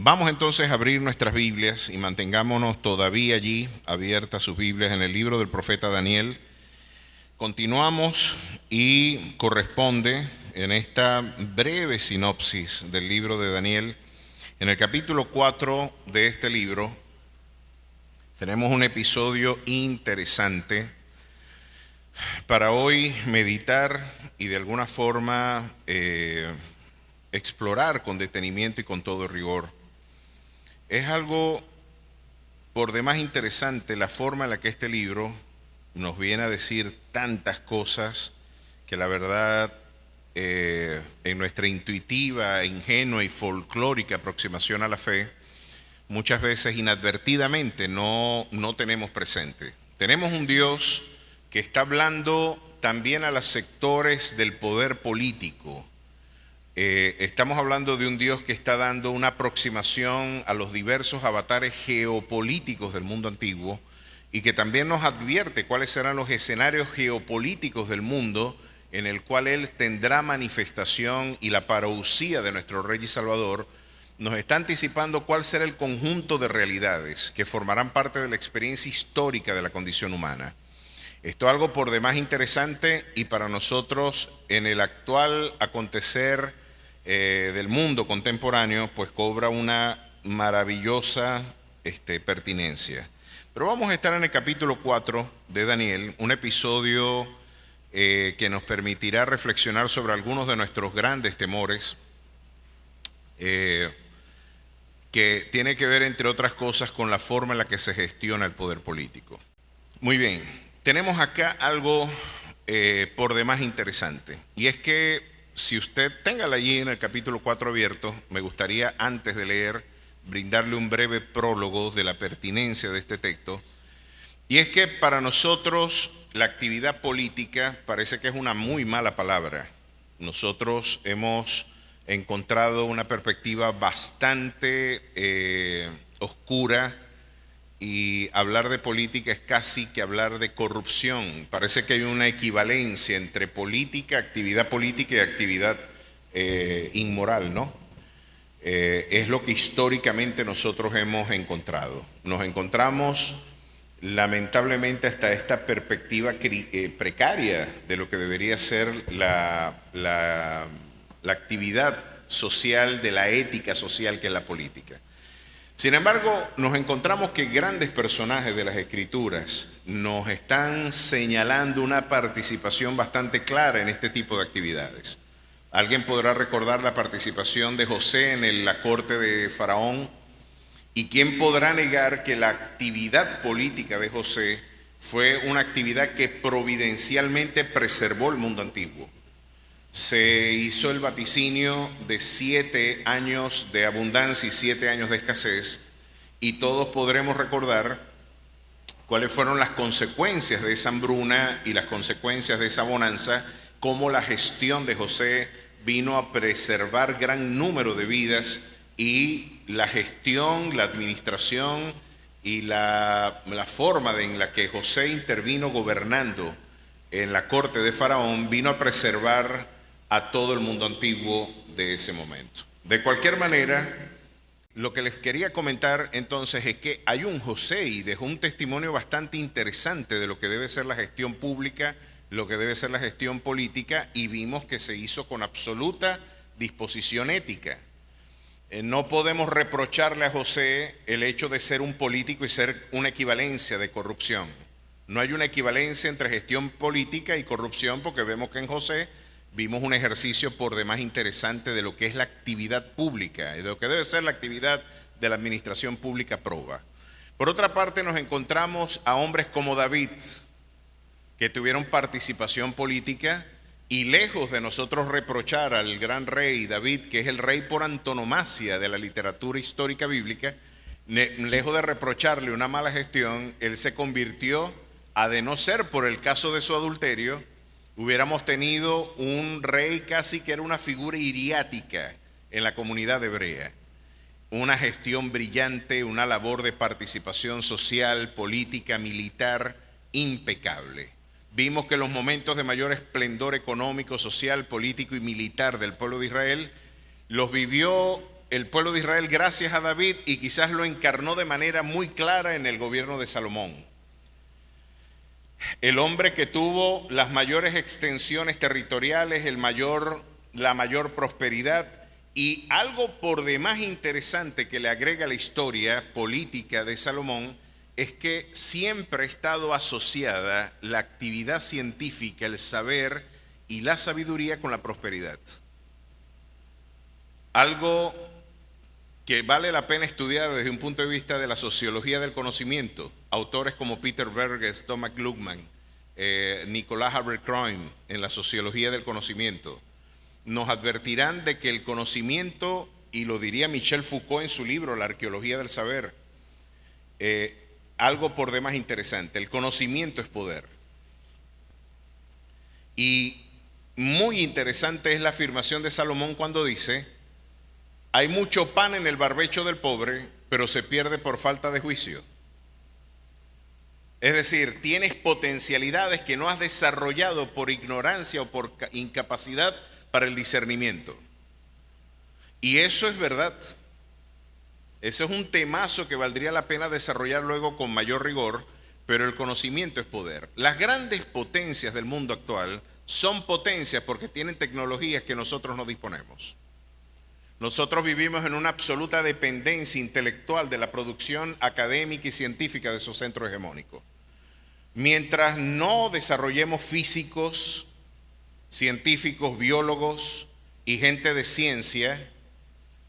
Vamos entonces a abrir nuestras Biblias y mantengámonos todavía allí abiertas sus Biblias en el libro del profeta Daniel. Continuamos y corresponde en esta breve sinopsis del libro de Daniel. En el capítulo 4 de este libro tenemos un episodio interesante para hoy meditar y de alguna forma explorar con detenimiento y con todo rigor. Es algo por demás interesante la forma en la que este libro nos viene a decir tantas cosas que la verdad en nuestra intuitiva, ingenua y folclórica aproximación a la fe, muchas veces inadvertidamente no tenemos presente. Tenemos un Dios que está hablando también a los sectores del poder político. Estamos hablando de un Dios que está dando una aproximación a los diversos avatares geopolíticos del mundo antiguo y que también nos advierte cuáles serán los escenarios geopolíticos del mundo en el cual Él tendrá manifestación, y la parousia de nuestro Rey y Salvador nos está anticipando cuál será el conjunto de realidades que formarán parte de la experiencia histórica de la condición humana. Esto es algo por demás interesante y para nosotros en el actual acontecer del mundo contemporáneo, pues cobra una maravillosa pertinencia. Pero vamos a estar en el capítulo 4 de Daniel, un episodio que nos permitirá reflexionar sobre algunos de nuestros grandes temores, que tiene que ver, entre otras cosas, con la forma en la que se gestiona el poder político. Muy bien, tenemos acá algo por demás interesante, y es que si usted téngala allí en el capítulo 4 abierto, me gustaría antes de leer brindarle un breve prólogo de la pertinencia de este texto. Y es que para nosotros la actividad política parece que es una muy mala palabra. Nosotros hemos encontrado una perspectiva bastante oscura, y hablar de política es casi que hablar de corrupción. Parece que hay una equivalencia entre política, actividad política y actividad inmoral, ¿no? Es lo que históricamente nosotros hemos encontrado. Nos encontramos lamentablemente hasta esta perspectiva precaria de lo que debería ser la actividad social, de la ética social que es la política. Sin embargo, nos encontramos que grandes personajes de las Escrituras nos están señalando una participación bastante clara en este tipo de actividades. Alguien podrá recordar la participación de José en la corte de Faraón, y quién podrá negar que la actividad política de José fue una actividad que providencialmente preservó el mundo antiguo. Se hizo el vaticinio de 7 años de abundancia y 7 años de escasez, y todos podremos recordar cuáles fueron las consecuencias de esa hambruna y las consecuencias de esa bonanza, cómo la gestión de José vino a preservar gran número de vidas, y la gestión, la administración y la forma en la que José intervino gobernando en la corte de Faraón vino a preservar a todo el mundo antiguo de ese momento. De cualquier manera, lo que les quería comentar entonces es que hay un José y dejó un testimonio bastante interesante de lo que debe ser la gestión pública, lo que debe ser la gestión política, y vimos que se hizo con absoluta disposición ética. No podemos reprocharle a José el hecho de ser un político y ser una equivalencia de corrupción. No hay una equivalencia entre gestión política y corrupción, porque vemos que en José vimos un ejercicio por demás interesante de lo que es la actividad pública y de lo que debe ser la actividad de la administración pública proba. Por otra parte, nos encontramos a hombres como David, que tuvieron participación política, y lejos de nosotros reprochar al gran rey David, que es el rey por antonomasia de la literatura histórica bíblica, lejos de reprocharle una mala gestión, él se convirtió, a de no ser por el caso de su adulterio, hubiéramos tenido un rey casi que era una figura iriática en la comunidad hebrea. Una gestión brillante, una labor de participación social, política, militar, impecable. Vimos que los momentos de mayor esplendor económico, social, político y militar del pueblo de Israel los vivió el pueblo de Israel gracias a David y quizás lo encarnó de manera muy clara en el gobierno de Salomón. El hombre que tuvo las mayores extensiones territoriales, la mayor prosperidad, y algo por demás interesante que le agrega la historia política de Salomón es que siempre ha estado asociada la actividad científica, el saber y la sabiduría con la prosperidad. Algo que vale la pena estudiar desde un punto de vista de la sociología del conocimiento. Autores como Peter Berges, Thomas Gluckman, Nicolás Abercrombie en la sociología del conocimiento, nos advertirán de que el conocimiento, y lo diría Michel Foucault en su libro La arqueología del saber, algo por demás interesante, el conocimiento es poder. Y muy interesante es la afirmación de Salomón cuando dice: hay mucho pan en el barbecho del pobre, pero se pierde por falta de juicio. Es decir, tienes potencialidades que no has desarrollado por ignorancia o por incapacidad para el discernimiento. Y eso es verdad. Ese es un temazo que valdría la pena desarrollar luego con mayor rigor, pero el conocimiento es poder. Las grandes potencias del mundo actual son potencias porque tienen tecnologías que nosotros no disponemos. Nosotros vivimos en una absoluta dependencia intelectual de la producción académica y científica de esos centros hegemónicos. Mientras no desarrollemos físicos, científicos, biólogos y gente de ciencia,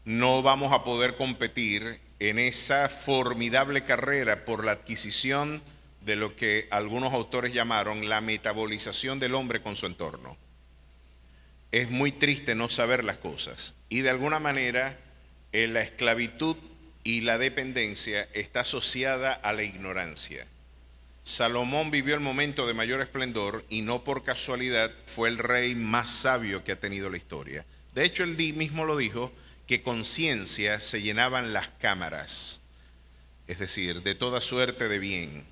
no vamos a poder competir en esa formidable carrera por la adquisición de lo que algunos autores llamaron la metabolización del hombre con su entorno. Es muy triste no saber las cosas y de alguna manera la esclavitud y la dependencia está asociada a la ignorancia. Salomón vivió el momento de mayor esplendor y no por casualidad fue el rey más sabio que ha tenido la historia. De hecho, él mismo lo dijo, que con ciencia se llenaban las cámaras, es decir, de toda suerte de bien,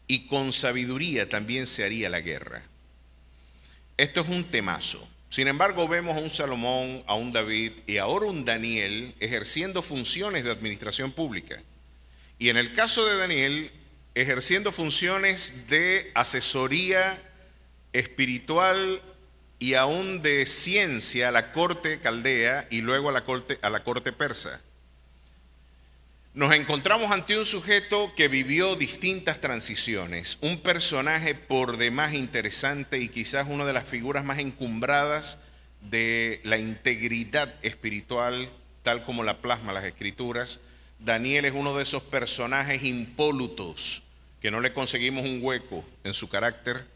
y con sabiduría también se haría la guerra. Esto es un temazo. Sin embargo, vemos a un Salomón, a un David y ahora un Daniel ejerciendo funciones de administración pública. Y en el caso de Daniel, ejerciendo funciones de asesoría espiritual y aún de ciencia a la corte caldea y luego a la corte persa. Nos encontramos ante un sujeto que vivió distintas transiciones, un personaje por demás interesante y quizás una de las figuras más encumbradas de la integridad espiritual, tal como la plasma las Escrituras. Daniel es uno de esos personajes impolutos que no le conseguimos un hueco en su carácter,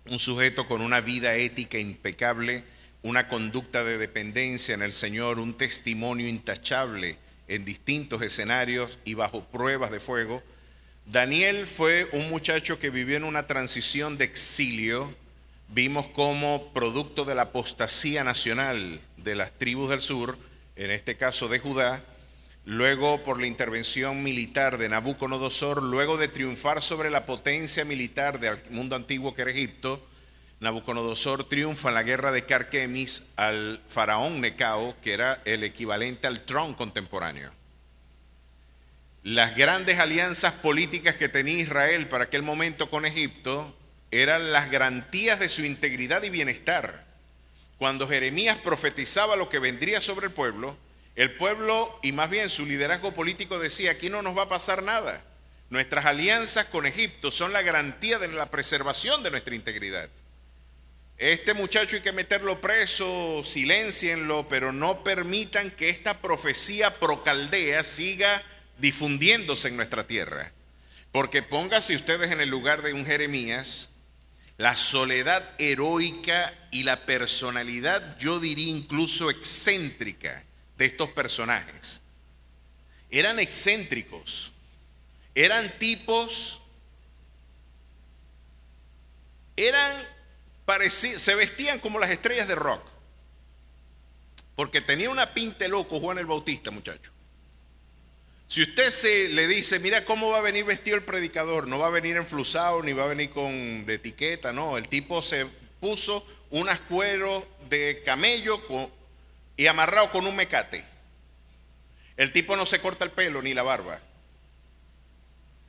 un sujeto con una vida ética impecable, una conducta de dependencia en el Señor, un testimonio intachable en distintos escenarios y bajo pruebas de fuego. Daniel fue un muchacho que vivió en una transición de exilio. Vimos cómo producto de la apostasía nacional de las tribus del sur, en este caso de Judá, luego por la intervención militar de Nabucodonosor, luego de triunfar sobre la potencia militar del mundo antiguo que era Egipto, Nabucodonosor triunfa en la guerra de Carquemis al faraón Necao, que era el equivalente al Trump contemporáneo. Las grandes alianzas políticas que tenía Israel para aquel momento con Egipto eran las garantías de su integridad y bienestar. Cuando Jeremías profetizaba lo que vendría sobre el pueblo y más bien su liderazgo político decía: aquí no nos va a pasar nada. Nuestras alianzas con Egipto son la garantía de la preservación de nuestra integridad. Este muchacho hay que meterlo preso, siléncienlo, pero no permitan que esta profecía procaldea siga difundiéndose en nuestra tierra. Porque pónganse ustedes en el lugar de un Jeremías, la soledad heroica y la personalidad, yo diría incluso excéntrica, de estos personajes. Eran excéntricos, eran tipos, se vestían como las estrellas de rock, porque tenía una pinta loco Juan el Bautista, muchacho. Si usted le dice, mira cómo va a venir vestido el predicador, no va a venir enflusado ni va a venir de etiqueta, no, el tipo se puso unas cueros de camello y amarrado con un mecate. El tipo no se corta el pelo ni la barba.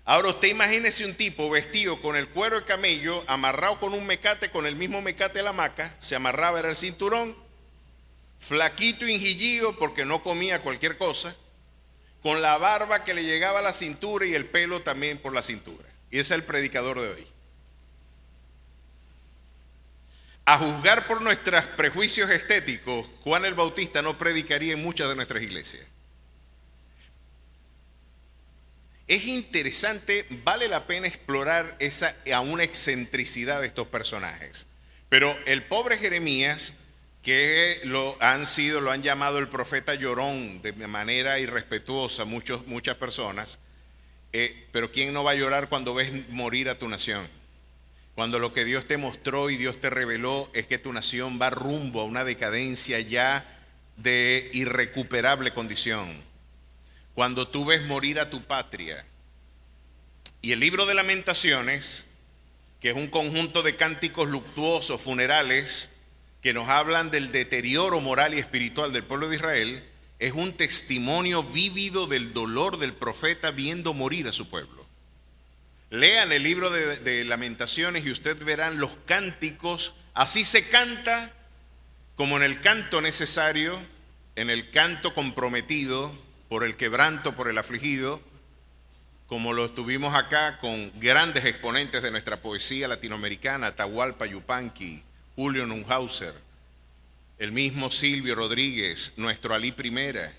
Ahora usted imagínese un tipo vestido con el cuero de camello, amarrado con un mecate, con el mismo mecate de la hamaca, se amarraba, era el cinturón, flaquito, injillío, porque no comía cualquier cosa, con la barba que le llegaba a la cintura y el pelo también por la cintura. Y ese es el predicador de hoy. A juzgar por nuestros prejuicios estéticos, Juan el Bautista no predicaría en muchas de nuestras iglesias. Es interesante, vale la pena explorar a una excentricidad de estos personajes. Pero el pobre Jeremías, que lo han llamado el profeta llorón de manera irrespetuosa muchas personas, pero ¿quién no va a llorar cuando ves morir a tu nación? Cuando lo que Dios te mostró y Dios te reveló es que tu nación va rumbo a una decadencia ya de irrecuperable condición. Cuando tú ves morir a tu patria. Y el libro de Lamentaciones, que es un conjunto de cánticos luctuosos, funerales, que nos hablan del deterioro moral y espiritual del pueblo de Israel, es un testimonio vívido del dolor del profeta viendo morir a su pueblo. Lean el libro de Lamentaciones y ustedes verán los cánticos. Así se canta como en el canto necesario, en el canto comprometido, por el quebranto, por el afligido, como lo tuvimos acá con grandes exponentes de nuestra poesía latinoamericana, Atahualpa Yupanqui, Julio Neuhauser, el mismo Silvio Rodríguez, nuestro Alí Primera,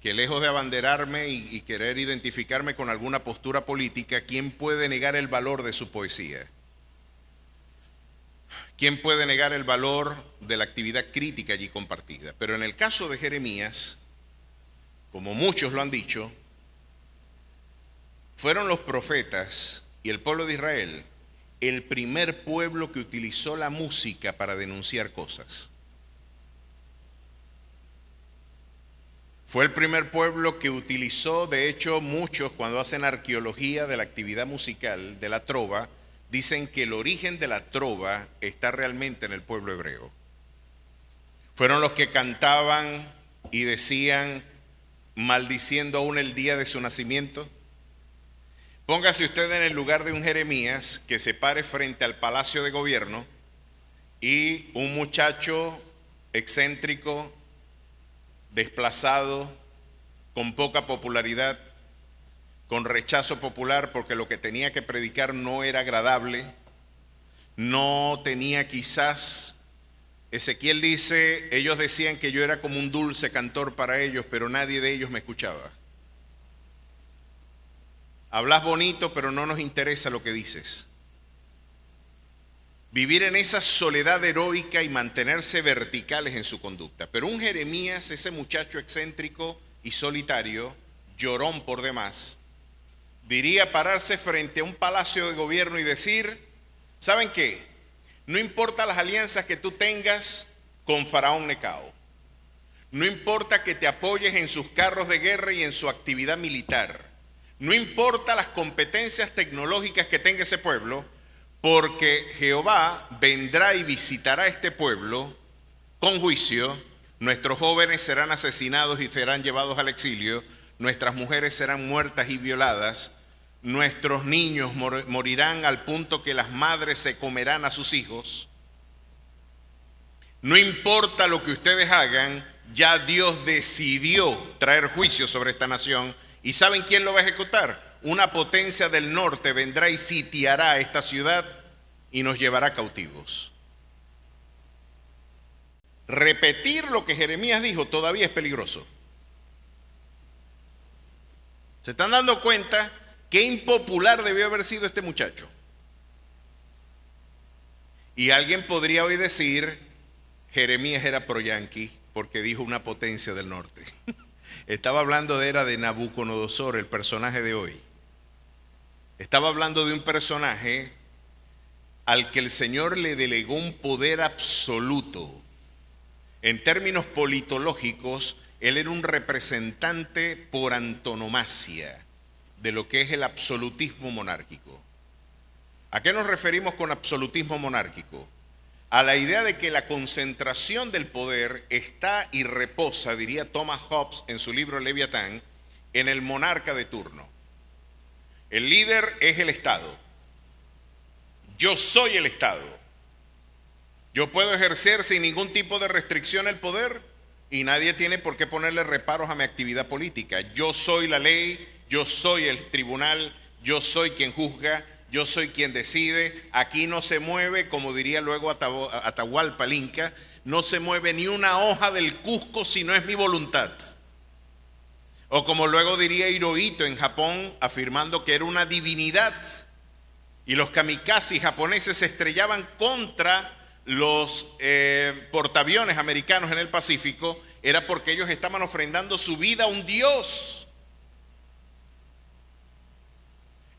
que lejos de abanderarme y querer identificarme con alguna postura política, ¿quién puede negar el valor de su poesía? ¿Quién puede negar el valor de la actividad crítica allí compartida? Pero en el caso de Jeremías, como muchos lo han dicho, fueron los profetas y el pueblo de Israel el primer pueblo que utilizó la música para denunciar cosas. Fue el primer pueblo que utilizó, de hecho, muchos cuando hacen arqueología de la actividad musical, de la trova, dicen que el origen de la trova está realmente en el pueblo hebreo. Fueron los que cantaban y decían, maldiciendo aún el día de su nacimiento. Póngase usted en el lugar de un Jeremías que se pare frente al palacio de gobierno y un muchacho excéntrico, desplazado, con poca popularidad, con rechazo popular porque lo que tenía que predicar no era agradable, no tenía quizás. Ezequiel dice, ellos decían que yo era como un dulce cantor para ellos, pero nadie de ellos me escuchaba. Hablas bonito, pero no nos interesa lo que dices. Vivir en esa soledad heroica y mantenerse verticales en su conducta. Pero un Jeremías, ese muchacho excéntrico y solitario, llorón por demás, diría pararse frente a un palacio de gobierno y decir, ¿saben qué? No importa las alianzas que tú tengas con Faraón Necao. No importa que te apoyes en sus carros de guerra y en su actividad militar. No importa las competencias tecnológicas que tenga ese pueblo, porque Jehová vendrá y visitará a este pueblo con juicio. Nuestros jóvenes serán asesinados y serán llevados al exilio. Nuestras mujeres serán muertas y violadas. Nuestros niños morirán al punto que las madres se comerán a sus hijos. No importa lo que ustedes hagan, ya Dios decidió traer juicio sobre esta nación. ¿Y saben quién lo va a ejecutar? Una potencia del norte vendrá y sitiará esta ciudad y nos llevará cautivos. Repetir lo que Jeremías dijo todavía es peligroso. ¿Se están dando cuenta qué impopular debió haber sido este muchacho? Y alguien podría hoy decir, Jeremías era pro-yanqui porque dijo una potencia del norte. Estaba hablando de Nabucodonosor, el personaje de hoy. Estaba hablando de un personaje al que el Señor le delegó un poder absoluto. En términos politológicos, él era un representante por antonomasia de lo que es el absolutismo monárquico. ¿A qué nos referimos con absolutismo monárquico? a la idea de que la concentración del poder está y reposa, diría Thomas Hobbes en su libro Leviatán, en el monarca de turno. El líder es el Estado. Yo soy el Estado. Yo puedo ejercer sin ningún tipo de restricción el poder y nadie tiene por qué ponerle reparos a mi actividad política. Yo soy la ley, yo soy el tribunal, yo soy quien juzga, yo soy quien decide. Aquí no se mueve, como diría luego Atahualpa el Inca, no se mueve ni una hoja del Cusco si no es mi voluntad. O como luego diría Hirohito en Japón, afirmando que era una divinidad. Y los kamikazes japoneses se estrellaban contra los portaaviones americanos en el Pacífico, era porque ellos estaban ofrendando su vida a un dios.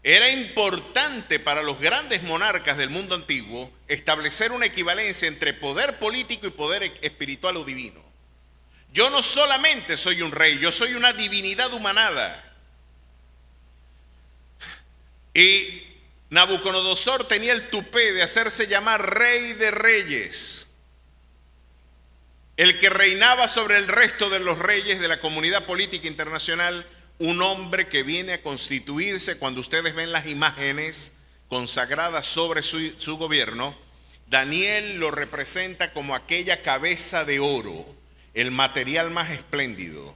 Era importante para los grandes monarcas del mundo antiguo establecer una equivalencia entre poder político y poder espiritual o divino. Yo no solamente soy un rey, yo soy una divinidad humanada. Y Nabucodonosor tenía el tupé de hacerse llamar rey de reyes, el que reinaba sobre el resto de los reyes de la comunidad política internacional, un hombre que viene a constituirse, cuando ustedes ven las imágenes consagradas sobre su gobierno, Daniel lo representa como aquella cabeza de oro, el material más espléndido,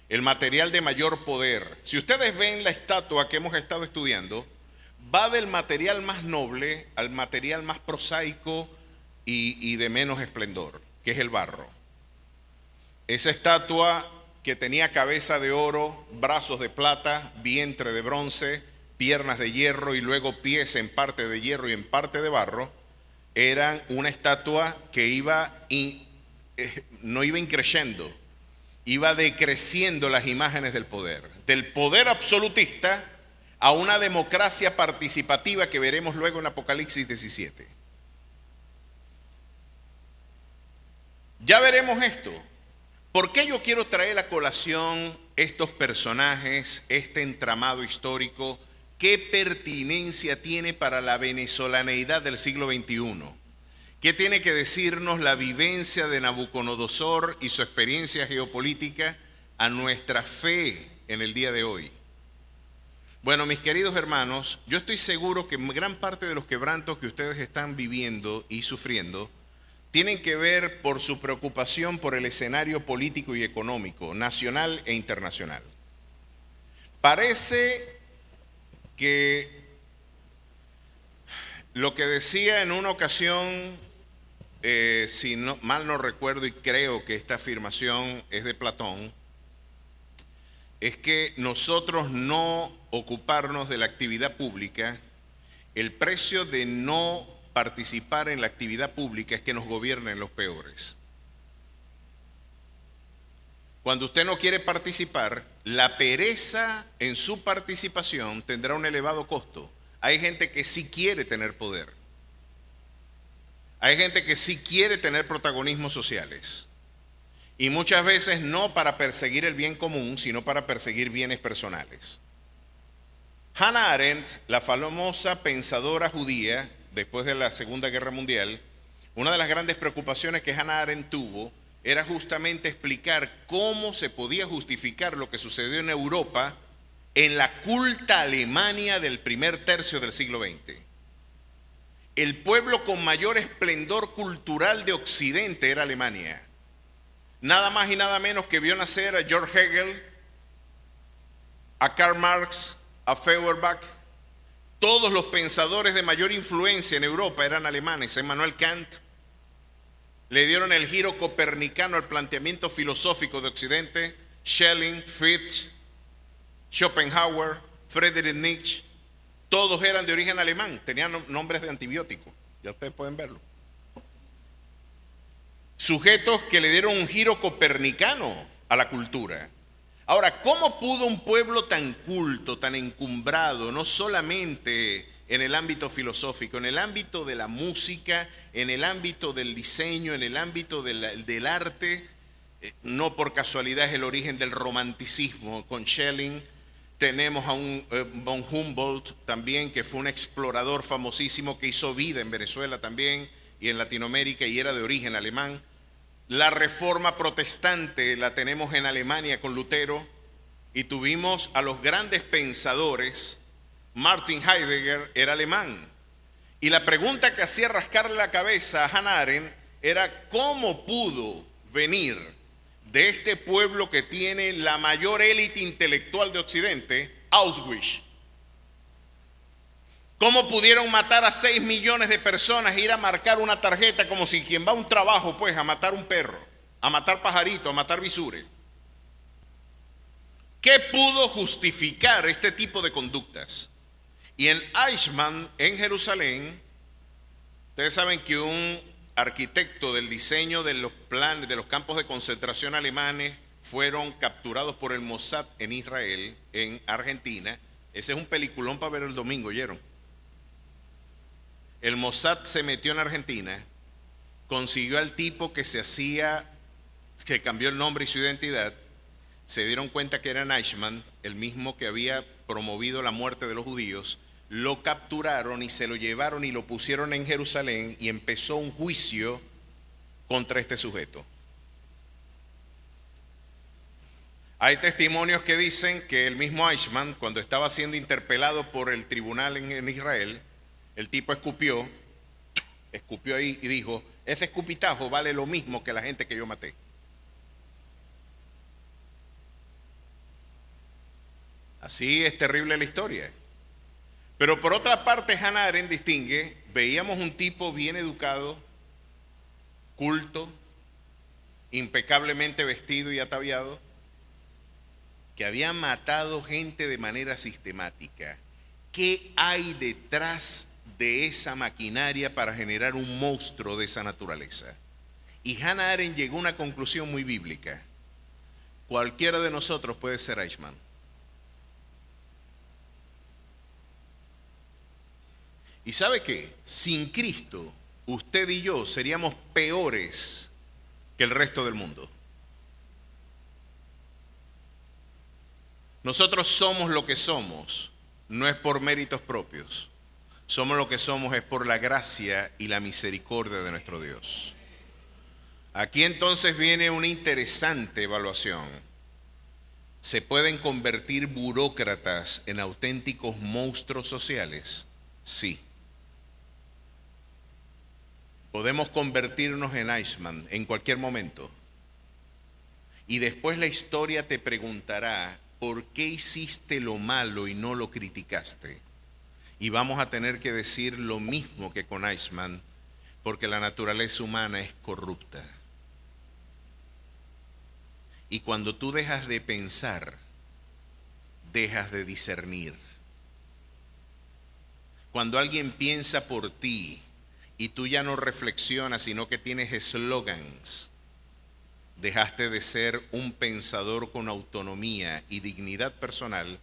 el material de mayor poder. Si ustedes ven la estatua que hemos estado estudiando, va del material más noble al material más prosaico y de menos esplendor, que es el barro. Esa estatua que tenía cabeza de oro, brazos de plata, vientre de bronce, piernas de hierro y luego pies en parte de hierro y en parte de barro, eran una estatua que no iba increciendo, iba decreciendo las imágenes del poder absolutista a una democracia participativa que veremos luego en Apocalipsis 17. Ya veremos esto. ¿Por qué yo quiero traer a colación estos personajes, este entramado histórico? ¿Qué pertinencia tiene para la venezolaneidad del siglo XXI? ¿Qué tiene que decirnos la vivencia de Nabucodonosor y su experiencia geopolítica a nuestra fe en el día de hoy? Bueno, mis queridos hermanos, yo estoy seguro que gran parte de los quebrantos que ustedes están viviendo y sufriendo tienen que ver por su preocupación por el escenario político y económico, nacional e internacional. Parece que lo que decía en una ocasión, si mal no recuerdo y creo que esta afirmación es de Platón, es que nosotros no ocuparnos de la actividad pública, el precio de no participar en la actividad pública es que nos gobiernen los peores. Cuando usted no quiere participar, la pereza en su participación tendrá un elevado costo. Hay gente que sí quiere tener poder. Hay gente que sí quiere tener protagonismos sociales. Y muchas veces no para perseguir el bien común, sino para perseguir bienes personales. Hannah Arendt, la famosa pensadora judía, después de la Segunda Guerra Mundial, una de las grandes preocupaciones que Hannah Arendt tuvo era justamente explicar cómo se podía justificar lo que sucedió en Europa en la culta Alemania del primer tercio del siglo XX. El pueblo con mayor esplendor cultural de Occidente era Alemania. Nada más y nada menos que vio nacer a George Hegel, a Karl Marx, a Feuerbach. Todos los pensadores de mayor influencia en Europa eran alemanes. Immanuel Kant. Le dieron el giro copernicano al planteamiento filosófico de Occidente. Schelling, Fichte, Schopenhauer, Friedrich Nietzsche. Todos eran de origen alemán, tenían nombres de antibióticos. Ya ustedes pueden verlo. Sujetos que le dieron un giro copernicano a la cultura. Ahora, ¿cómo pudo un pueblo tan culto, tan encumbrado, no solamente en el ámbito filosófico, en el ámbito de la música, en el ámbito del diseño, en el ámbito del arte? No por casualidad es el origen del romanticismo. Con Schelling tenemos a un von Humboldt también, que fue un explorador famosísimo que hizo vida en Venezuela también, y en Latinoamérica y era de origen alemán. La Reforma protestante la tenemos en Alemania con Lutero y tuvimos a los grandes pensadores. Martin Heidegger era alemán y la pregunta que hacía rascarle la cabeza a Hannah Arendt era cómo pudo venir de este pueblo que tiene la mayor élite intelectual de Occidente, Auschwitz. ¿Cómo pudieron matar a 6 millones de personas e ir a marcar una tarjeta como si quien va a un trabajo, pues, a matar un perro, a matar pajaritos, a matar visures? ¿Qué pudo justificar este tipo de conductas? Y en Eichmann, en Jerusalén, ustedes saben que un arquitecto del diseño de los planes de los campos de concentración alemanes fueron capturados por el Mossad en Israel, en Argentina. Ese es un peliculón para ver el domingo, ¿oyeron? El Mossad se metió en Argentina, consiguió al tipo que que cambió el nombre y su identidad, se dieron cuenta que era Eichmann, el mismo que había promovido la muerte de los judíos, lo capturaron y se lo llevaron y lo pusieron en Jerusalén y empezó un juicio contra este sujeto. Hay testimonios que dicen que el mismo Eichmann, cuando estaba siendo interpelado por el tribunal en Israel, el tipo escupió ahí y dijo, ese escupitajo vale lo mismo que la gente que yo maté. Así es terrible la historia. Pero por otra parte, Hannah Arendt distingue, veíamos un tipo bien educado, culto, impecablemente vestido y ataviado, que había matado gente de manera sistemática. ¿Qué hay detrás de esa maquinaria para generar un monstruo de esa naturaleza? Y Hannah Arendt llegó a una conclusión muy bíblica. Cualquiera de nosotros puede ser Eichmann. ¿Y sabe qué? Sin Cristo, usted y yo seríamos peores que el resto del mundo. Nosotros somos lo que somos, no es por méritos propios. Somos lo que somos es por la gracia y la misericordia de nuestro Dios. Aquí entonces viene una interesante evaluación. ¿Se pueden convertir burócratas en auténticos monstruos sociales? Sí. Podemos convertirnos en Eichmann en cualquier momento. Y después la historia te preguntará, ¿por qué hiciste lo malo y no lo criticaste? Y vamos a tener que decir lo mismo que con Eichmann, porque la naturaleza humana es corrupta. Y cuando tú dejas de pensar, dejas de discernir. Cuando alguien piensa por ti y tú ya no reflexionas, sino que tienes eslogans, dejaste de ser un pensador con autonomía y dignidad personal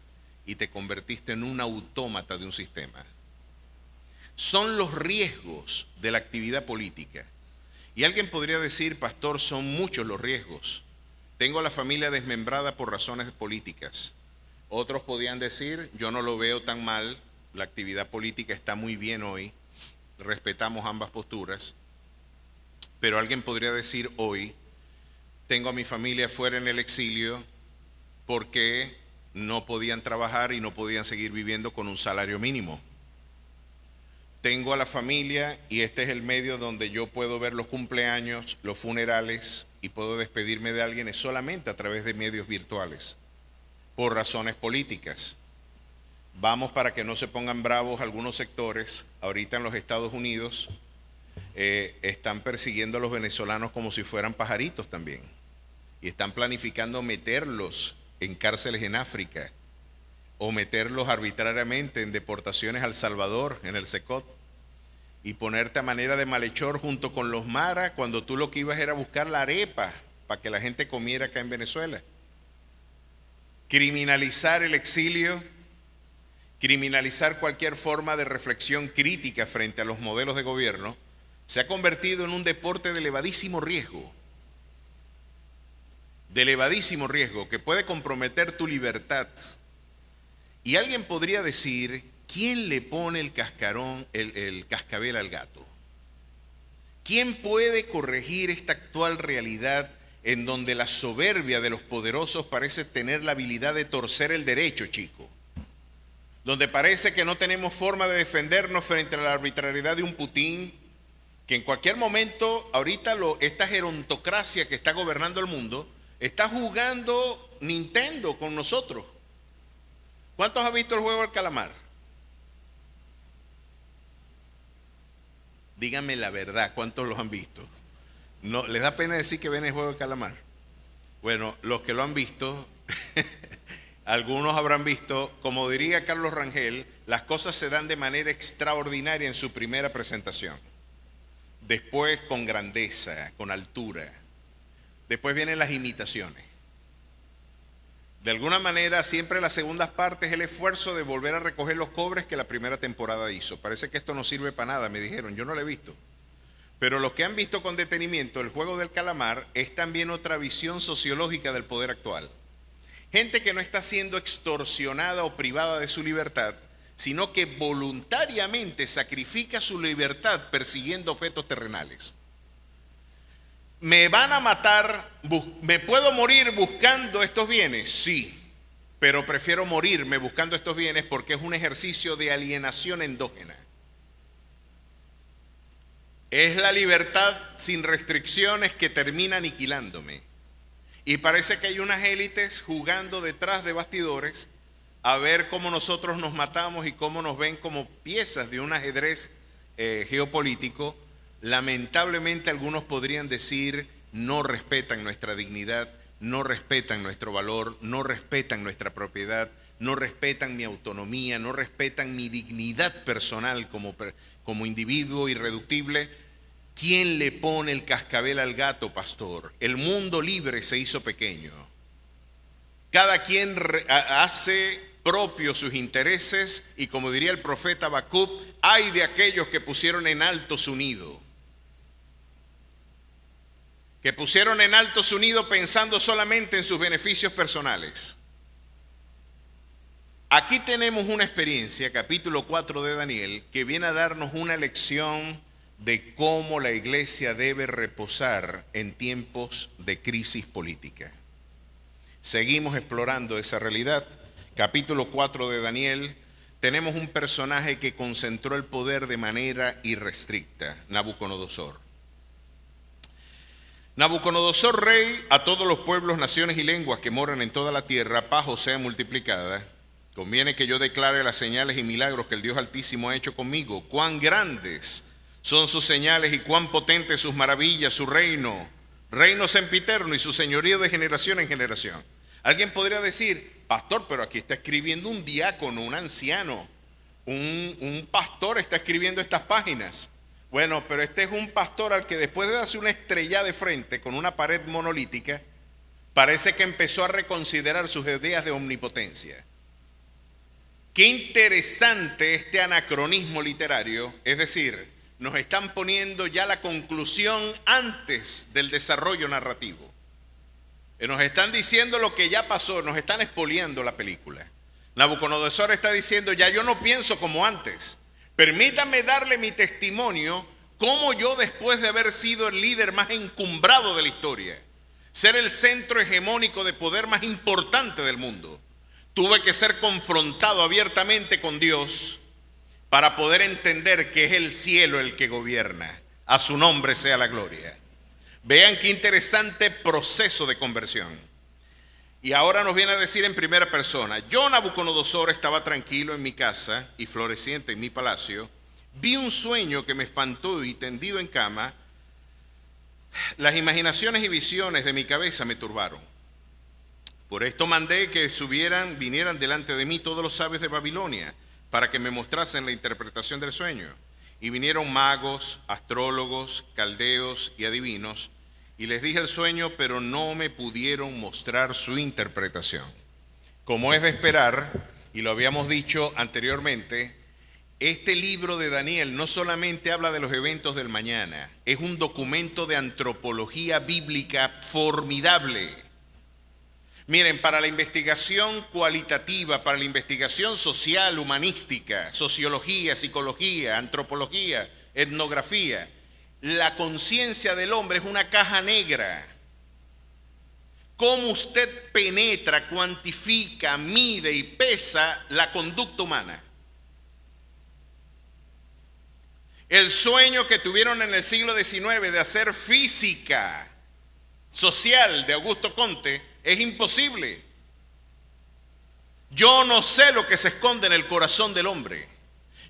y te convertiste en un autómata de un sistema. Son los riesgos de la actividad política. Y alguien podría decir, pastor, son muchos los riesgos. Tengo a la familia desmembrada por razones políticas. Otros podían decir, yo no lo veo tan mal, la actividad política está muy bien hoy, respetamos ambas posturas. Pero alguien podría decir hoy, tengo a mi familia fuera en el exilio porque no podían trabajar y no podían seguir viviendo con un salario mínimo. Tengo a la familia y este es el medio donde yo puedo ver los cumpleaños, los funerales y puedo despedirme de alguien es solamente a través de medios virtuales, por razones políticas. Vamos para que no se pongan bravos algunos sectores. Ahorita en los Estados Unidos están persiguiendo a los venezolanos como si fueran pajaritos también. Y están planificando meterlos en cárceles en África o meterlos arbitrariamente en deportaciones a El Salvador, en el SECOT, y ponerte a manera de malhechor junto con los maras cuando tú lo que ibas era buscar la arepa para que la gente comiera acá en Venezuela. Criminalizar el exilio, criminalizar cualquier forma de reflexión crítica frente a los modelos de gobierno, se ha convertido en un deporte de elevadísimo riesgo. De elevadísimo riesgo que puede comprometer tu libertad. Y alguien podría decir, ¿quién le pone el cascabel al gato? ¿Quién puede corregir esta actual realidad en donde la soberbia de los poderosos parece tener la habilidad de torcer el derecho, chico? Donde parece que no tenemos forma de defendernos frente a la arbitrariedad de un Putin, que en cualquier momento, ahorita esta gerontocracia que está gobernando el mundo, está jugando Nintendo con nosotros. ¿Cuántos han visto el juego del calamar? Díganme la verdad, ¿cuántos los han visto? ¿No les da pena decir que ven el juego del calamar? Bueno, los que lo han visto, algunos habrán visto, como diría Carlos Rangel, las cosas se dan de manera extraordinaria en su primera presentación. Después con grandeza, con altura. Después vienen las imitaciones. De alguna manera, siempre las segundas partes, el esfuerzo de volver a recoger los cobres que la primera temporada hizo. Parece que esto no sirve para nada, me dijeron, yo no lo he visto. Pero los que han visto con detenimiento el juego del calamar es también otra visión sociológica del poder actual. Gente que no está siendo extorsionada o privada de su libertad, sino que voluntariamente sacrifica su libertad persiguiendo objetos terrenales. ¿Me van a matar? ¿Me puedo morir buscando estos bienes? Sí, pero prefiero morirme buscando estos bienes porque es un ejercicio de alienación endógena. Es la libertad sin restricciones que termina aniquilándome. Y parece que hay unas élites jugando detrás de bastidores a ver cómo nosotros nos matamos y cómo nos ven como piezas de un ajedrez geopolítico. Lamentablemente algunos podrían decir, no respetan nuestra dignidad, no respetan nuestro valor, no respetan nuestra propiedad, no respetan mi autonomía, no respetan mi dignidad personal como individuo irreductible. ¿Quién le pone el cascabel al gato, pastor? El mundo libre se hizo pequeño. Cada quien hace propios sus intereses y, como diría el profeta Habacuc, hay de aquellos que pusieron en alto su nido. Que pusieron en alto su nido pensando solamente en sus beneficios personales. Aquí tenemos una experiencia, capítulo 4 de Daniel, que viene a darnos una lección de cómo la iglesia debe reposar en tiempos de crisis política. Seguimos explorando esa realidad. Capítulo 4 de Daniel, tenemos un personaje que concentró el poder de manera irrestricta, Nabucodonosor. Nabucodonosor, rey, a todos los pueblos, naciones y lenguas que moran en toda la tierra, paz os sea multiplicada. Conviene que yo declare las señales y milagros que el Dios Altísimo ha hecho conmigo. Cuán grandes son sus señales y cuán potentes sus maravillas, su reino sempiterno y su señorío de generación en generación. Alguien podría decir, pastor, pero aquí está escribiendo un diácono, un anciano, un pastor está escribiendo estas páginas. Bueno, pero este es un pastor al que después de darse una estrella de frente con una pared monolítica, parece que empezó a reconsiderar sus ideas de omnipotencia. Qué interesante este anacronismo literario, es decir, nos están poniendo ya la conclusión antes del desarrollo narrativo. Nos están diciendo lo que ya pasó, nos están expoliando la película. Nabucodonosor está diciendo, ya yo no pienso como antes. Permítame darle mi testimonio, cómo yo, después de haber sido el líder más encumbrado de la historia, ser el centro hegemónico de poder más importante del mundo, tuve que ser confrontado abiertamente con Dios para poder entender que es el cielo el que gobierna. A su nombre sea la gloria. Vean qué interesante proceso de conversión. Y ahora nos viene a decir en primera persona, yo, Nabucodonosor, estaba tranquilo en mi casa y floreciente en mi palacio, vi un sueño que me espantó y tendido en cama, las imaginaciones y visiones de mi cabeza me turbaron. Por esto mandé que vinieran delante de mí todos los sabios de Babilonia, para que me mostrasen la interpretación del sueño. Y vinieron magos, astrólogos, caldeos y adivinos, y les dije el sueño, pero no me pudieron mostrar su interpretación. Como es de esperar, y lo habíamos dicho anteriormente, este libro de Daniel no solamente habla de los eventos del mañana, es un documento de antropología bíblica formidable. Miren, para la investigación cualitativa, para la investigación social, humanística, sociología, psicología, antropología, etnografía, la conciencia del hombre es una caja negra. ¿Cómo usted penetra, cuantifica, mide y pesa la conducta humana? El sueño que tuvieron en el siglo XIX de hacer física social de Augusto Comte es imposible. Yo no sé lo que se esconde en el corazón del hombre.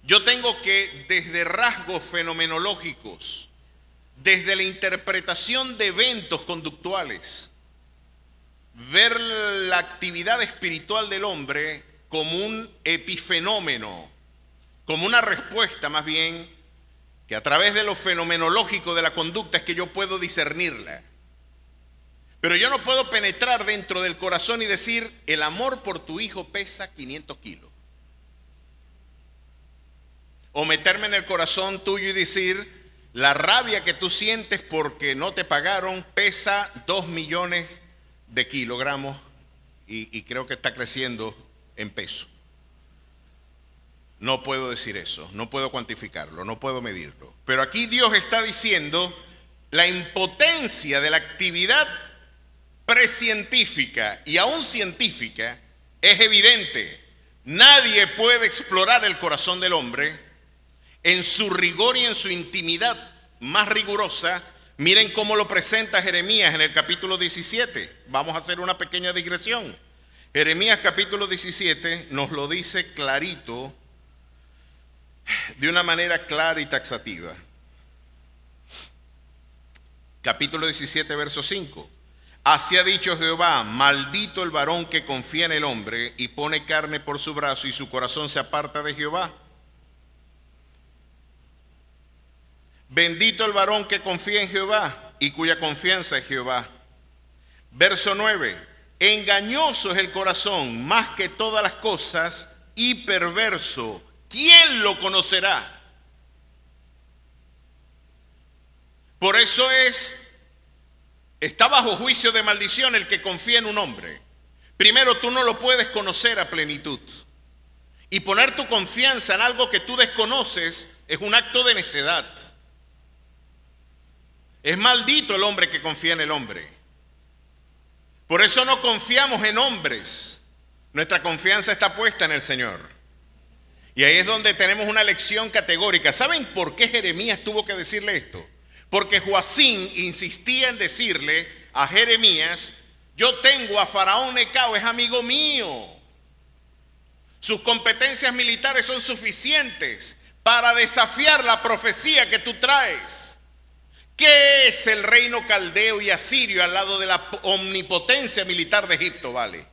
Yo tengo que, desde rasgos fenomenológicos, desde la interpretación de eventos conductuales, ver la actividad espiritual del hombre como un epifenómeno, como una respuesta más bien, que a través de lo fenomenológico de la conducta es que yo puedo discernirla. Pero yo no puedo penetrar dentro del corazón y decir, el amor por tu hijo pesa 500 kilos. O meterme en el corazón tuyo y decir, la rabia que tú sientes porque no te pagaron pesa 2 millones de kilogramos y creo que está creciendo en peso. No puedo decir eso, no puedo cuantificarlo, no puedo medirlo. Pero aquí Dios está diciendo la impotencia de la actividad precientífica y aún científica es evidente. Nadie puede explorar el corazón del hombre en su rigor y en su intimidad más rigurosa. Miren cómo lo presenta Jeremías en el capítulo 17. Vamos a hacer una pequeña digresión. Jeremías capítulo 17 nos lo dice clarito, de una manera clara y taxativa. Capítulo 17, verso 5. Así ha dicho Jehová, maldito el varón que confía en el hombre y pone carne por su brazo y su corazón se aparta de Jehová. Bendito el varón que confía en Jehová y cuya confianza es Jehová. Verso 9. Engañoso es el corazón más que todas las cosas y perverso. ¿Quién lo conocerá? Por eso está bajo juicio de maldición el que confía en un hombre. Primero, tú no lo puedes conocer a plenitud. Y poner tu confianza en algo que tú desconoces es un acto de necedad. Es maldito el hombre que confía en el hombre. Por eso no confiamos en hombres. Nuestra confianza está puesta en el Señor. Y ahí es donde tenemos una lección categórica. ¿Saben por qué Jeremías tuvo que decirle esto? Porque Joacín insistía en decirle a Jeremías, yo tengo a Faraón Necao, es amigo mío. Sus competencias militares son suficientes para desafiar la profecía que tú traes. ¿Qué es el reino caldeo y asirio al lado de la omnipotencia militar de Egipto, vale?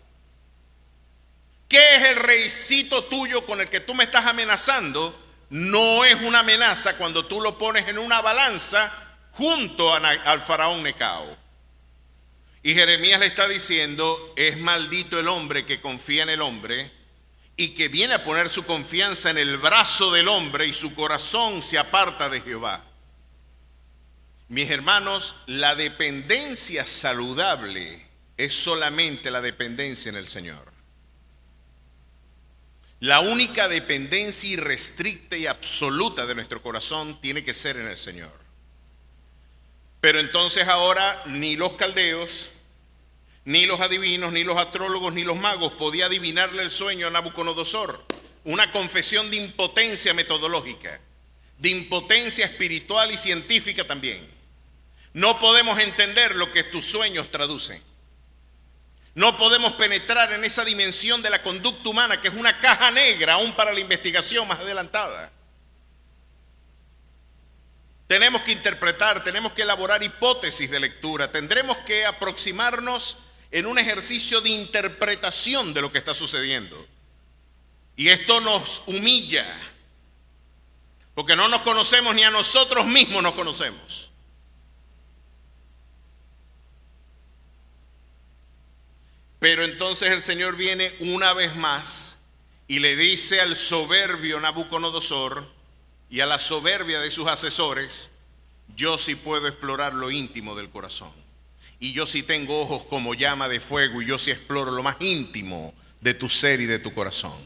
¿Qué es el reycito tuyo con el que tú me estás amenazando? No es una amenaza cuando tú lo pones en una balanza junto al faraón Necao. Y Jeremías le está diciendo, es maldito el hombre que confía en el hombre y que viene a poner su confianza en el brazo del hombre y su corazón se aparta de Jehová. Mis hermanos, la dependencia saludable es solamente la dependencia en el Señor. La única dependencia irrestricta y absoluta de nuestro corazón tiene que ser en el Señor. Pero entonces ahora ni los caldeos, ni los adivinos, ni los astrólogos, ni los magos podían adivinarle el sueño a Nabucodonosor. Una confesión de impotencia metodológica, de impotencia espiritual y científica también. No podemos entender lo que tus sueños traducen. No podemos penetrar en esa dimensión de la conducta humana que es una caja negra aún para la investigación más adelantada. Tenemos que interpretar, tenemos que elaborar hipótesis de lectura, tendremos que aproximarnos en un ejercicio de interpretación de lo que está sucediendo. Y esto nos humilla, porque no nos conocemos ni a nosotros mismos nos conocemos. Pero entonces el Señor viene una vez más y le dice al soberbio Nabucodonosor y a la soberbia de sus asesores, yo sí puedo explorar lo íntimo del corazón. Y yo sí tengo ojos como llama de fuego y yo sí exploro lo más íntimo de tu ser y de tu corazón.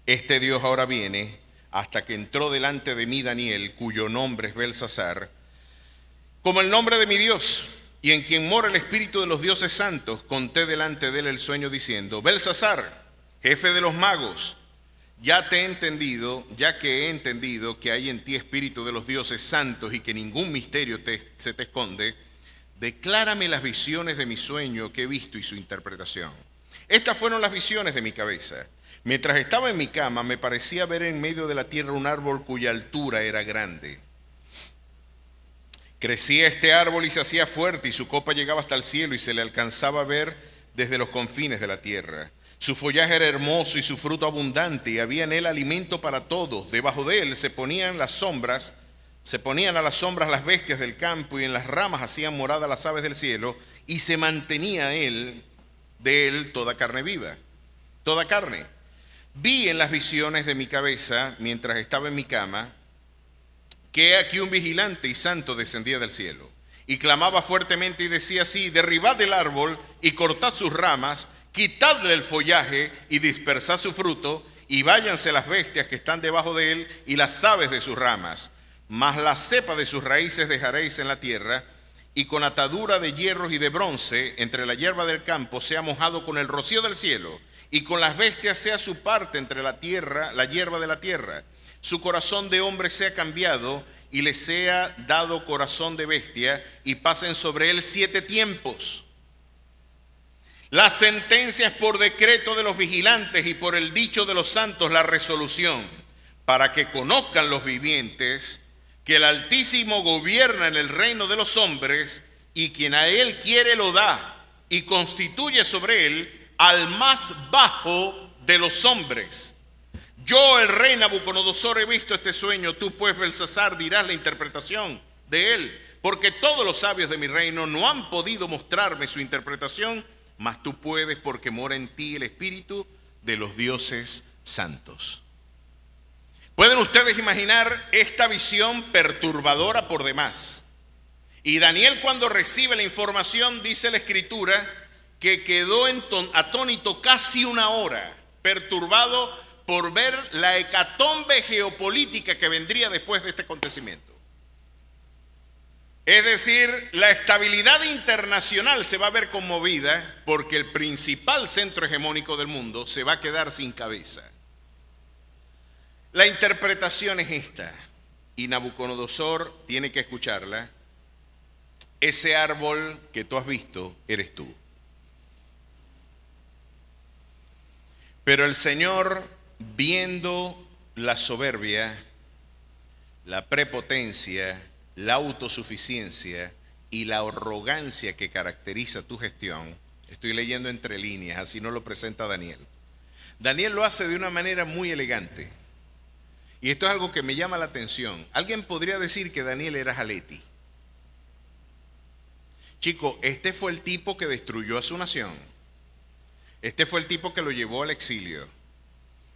Este Dios ahora viene hasta que entró delante de mí Daniel, cuyo nombre es Beltsasar, como el nombre de mi Dios, y en quien mora el espíritu de los dioses santos. Conté delante de él el sueño diciendo: Beltsasar, jefe de los magos, ya que he entendido que hay en ti espíritu de los dioses santos y que ningún misterio se te esconde, declárame las visiones de mi sueño que he visto y su interpretación. Estas fueron las visiones de mi cabeza. Mientras estaba en mi cama, me parecía ver en medio de la tierra un árbol cuya altura era grande. Crecía este árbol y se hacía fuerte, y su copa llegaba hasta el cielo y se le alcanzaba a ver desde los confines de la tierra. Su follaje era hermoso y su fruto abundante, y había en él alimento para todos. Debajo de él se ponían a las sombras las bestias del campo, y en las ramas hacían morada las aves del cielo, y se mantenía de él toda carne viva, toda carne. Vi en las visiones de mi cabeza, mientras estaba en mi cama, que aquí un vigilante y santo descendía del cielo, y clamaba fuertemente y decía así: derribad el árbol y cortad sus ramas, quitadle el follaje y dispersad su fruto, y váyanse las bestias que están debajo de él y las aves de sus ramas. Mas la cepa de sus raíces dejaréis en la tierra, y con atadura de hierros y de bronce entre la hierba del campo sea mojado con el rocío del cielo, y con las bestias sea su parte entre la tierra, la hierba de la tierra. Su corazón de hombre sea cambiado, y le sea dado corazón de bestia, y pasen sobre él 7 tiempos. La sentencia es por decreto de los vigilantes, y por el dicho de los santos la resolución, para que conozcan los vivientes que el Altísimo gobierna en el reino de los hombres, y quien a él quiere lo da, y constituye sobre él al más bajo de los hombres. Yo, el rey Nabucodonosor, he visto este sueño. Tú, pues, Beltsasar, dirás la interpretación de él, porque todos los sabios de mi reino no han podido mostrarme su interpretación, mas tú puedes, porque mora en ti el espíritu de los dioses santos. ¿Pueden ustedes imaginar esta visión perturbadora por demás? Y Daniel, cuando recibe la información, dice la escritura, que quedó atónito casi 1 hora, perturbado por ver la hecatombe geopolítica que vendría después de este acontecimiento. Es decir, la estabilidad internacional se va a ver conmovida, porque el principal centro hegemónico del mundo se va a quedar sin cabeza. La interpretación es esta, y Nabucodonosor tiene que escucharla: ese árbol que tú has visto eres tú. Pero el Señor, viendo la soberbia, la prepotencia, la autosuficiencia y la arrogancia que caracteriza tu gestión, estoy leyendo entre líneas, así nos lo presenta Daniel. Daniel lo hace de una manera muy elegante. Y esto es algo que me llama la atención. Alguien podría decir que Daniel era jaleti. Chico, este fue el tipo que destruyó a su nación. Este fue el tipo que lo llevó al exilio.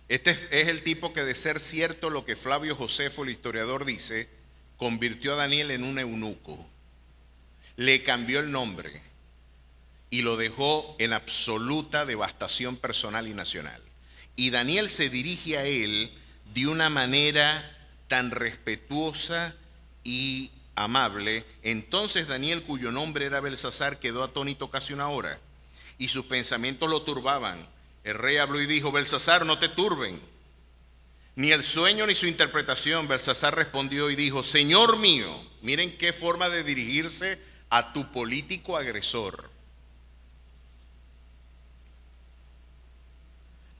Este es el tipo que, de ser cierto lo que Flavio Josefo, el historiador, dice, convirtió a Daniel en un eunuco. Le cambió el nombre y lo dejó en absoluta devastación personal y nacional. Y Daniel se dirige a él de una manera tan respetuosa y amable. Entonces Daniel, cuyo nombre era Beltsasar, quedó atónito casi 1 hora, y sus pensamientos lo turbaban. El rey habló y dijo: Beltsasar, no te turben, ni el sueño ni su interpretación. Beltsasar respondió y dijo: Señor mío. Miren qué forma de dirigirse a tu político agresor.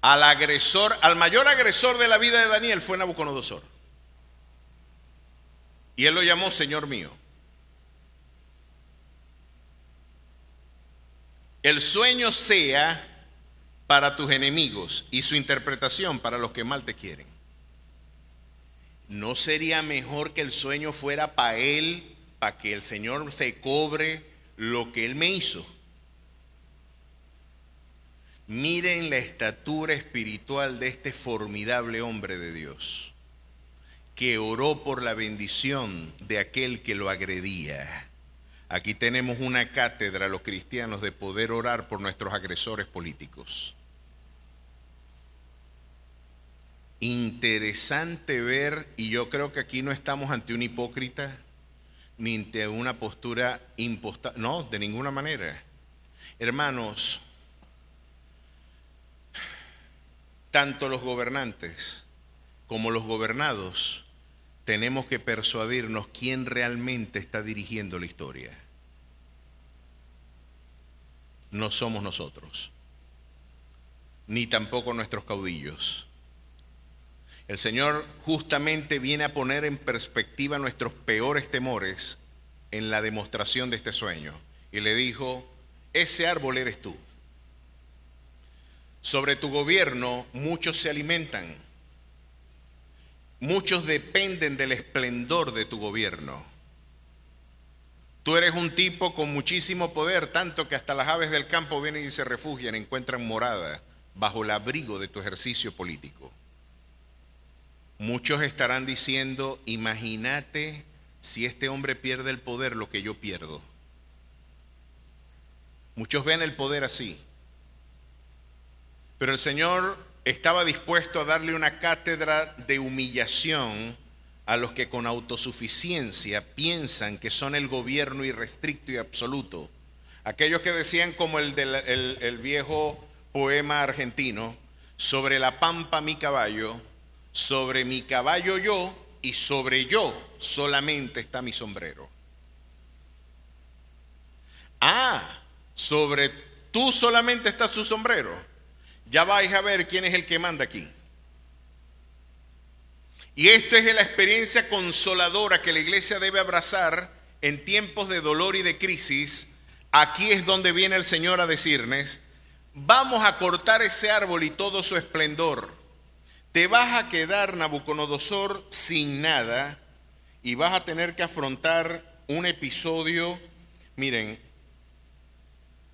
Al mayor agresor de la vida de Daniel fue Nabucodonosor. Y él lo llamó Señor mío. El sueño sea para tus enemigos y su interpretación para los que mal te quieren. ¿No sería mejor que el sueño fuera para él, para que el Señor se cobre lo que él me hizo? Miren la estatura espiritual de este formidable hombre de Dios, que oró por la bendición de aquel que lo agredía. Aquí tenemos una cátedra, los cristianos, de poder orar por nuestros agresores políticos. interesante ver, y yo creo que aquí no estamos ante un hipócrita, ni ante una postura impostada, no, de ninguna manera. Hermanos, tanto los gobernantes como los gobernados tenemos que persuadirnos quién realmente está dirigiendo la historia. No somos nosotros, ni tampoco nuestros caudillos. El Señor justamente viene a poner en perspectiva nuestros peores temores en la demostración de este sueño. Y le dijo, ese árbol eres tú. Sobre tu gobierno muchos se alimentan. Muchos dependen del esplendor de tu gobierno. Tú eres un tipo con muchísimo poder, tanto que hasta las aves del campo vienen y se refugian, encuentran morada bajo el abrigo de tu ejercicio político. Muchos estarán diciendo, imagínate si este hombre pierde el poder, lo que yo pierdo. Muchos ven el poder así. Pero el Señor estaba dispuesto a darle una cátedra de humillación a los que con autosuficiencia piensan que son el gobierno irrestricto y absoluto. Aquellos que decían como el viejo poema argentino, sobre la pampa mi caballo, sobre mi caballo yo, y sobre yo solamente está mi sombrero. Ah, sobre tú solamente está su sombrero. Ya vais a ver quién es el que manda aquí. Y esto es la experiencia consoladora que la iglesia debe abrazar en tiempos de dolor y de crisis. Aquí es donde viene el Señor a decirnos, vamos a cortar ese árbol y todo su esplendor. Te vas a quedar, Nabucodonosor, sin nada y vas a tener que afrontar un episodio. Miren,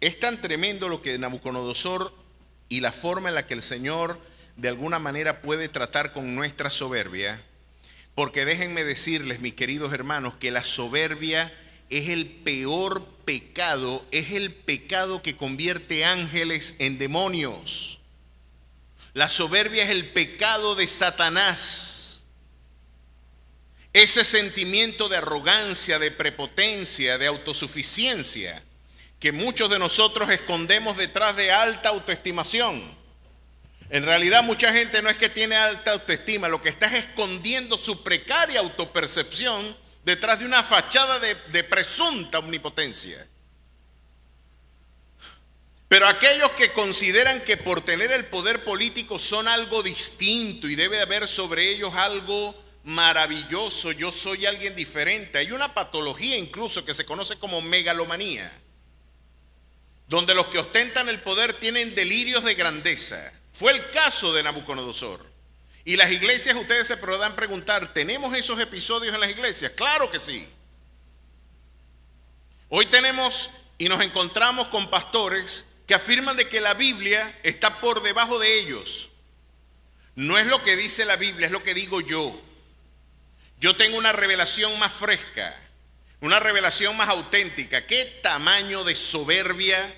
es tan tremendo lo que Nabucodonosor y la forma en la que el Señor de alguna manera puede tratar con nuestra soberbia, porque déjenme decirles, mis queridos hermanos, que la soberbia es el peor pecado, es el pecado que convierte ángeles en demonios. La soberbia es el pecado de Satanás. Ese sentimiento de arrogancia, de prepotencia, de autosuficiencia, que muchos de nosotros escondemos detrás de alta autoestimación. En realidad mucha gente no es que tiene alta autoestima, lo que está es escondiendo su precaria autopercepción detrás de una fachada de presunta omnipotencia. Pero aquellos que consideran que por tener el poder político son algo distinto y debe haber sobre ellos algo maravilloso, yo soy alguien diferente. Hay una patología incluso que se conoce como megalomanía, donde los que ostentan el poder tienen delirios de grandeza. Fue el caso de Nabucodonosor. Y las iglesias, ustedes se podrán preguntar, ¿tenemos esos episodios en las iglesias? Claro que sí. Hoy tenemos y nos encontramos con pastores que afirman de que la Biblia está por debajo de ellos. No es lo que dice la Biblia, es lo que digo yo. Yo tengo una revelación más fresca, una revelación más auténtica. ¿Qué tamaño de soberbia,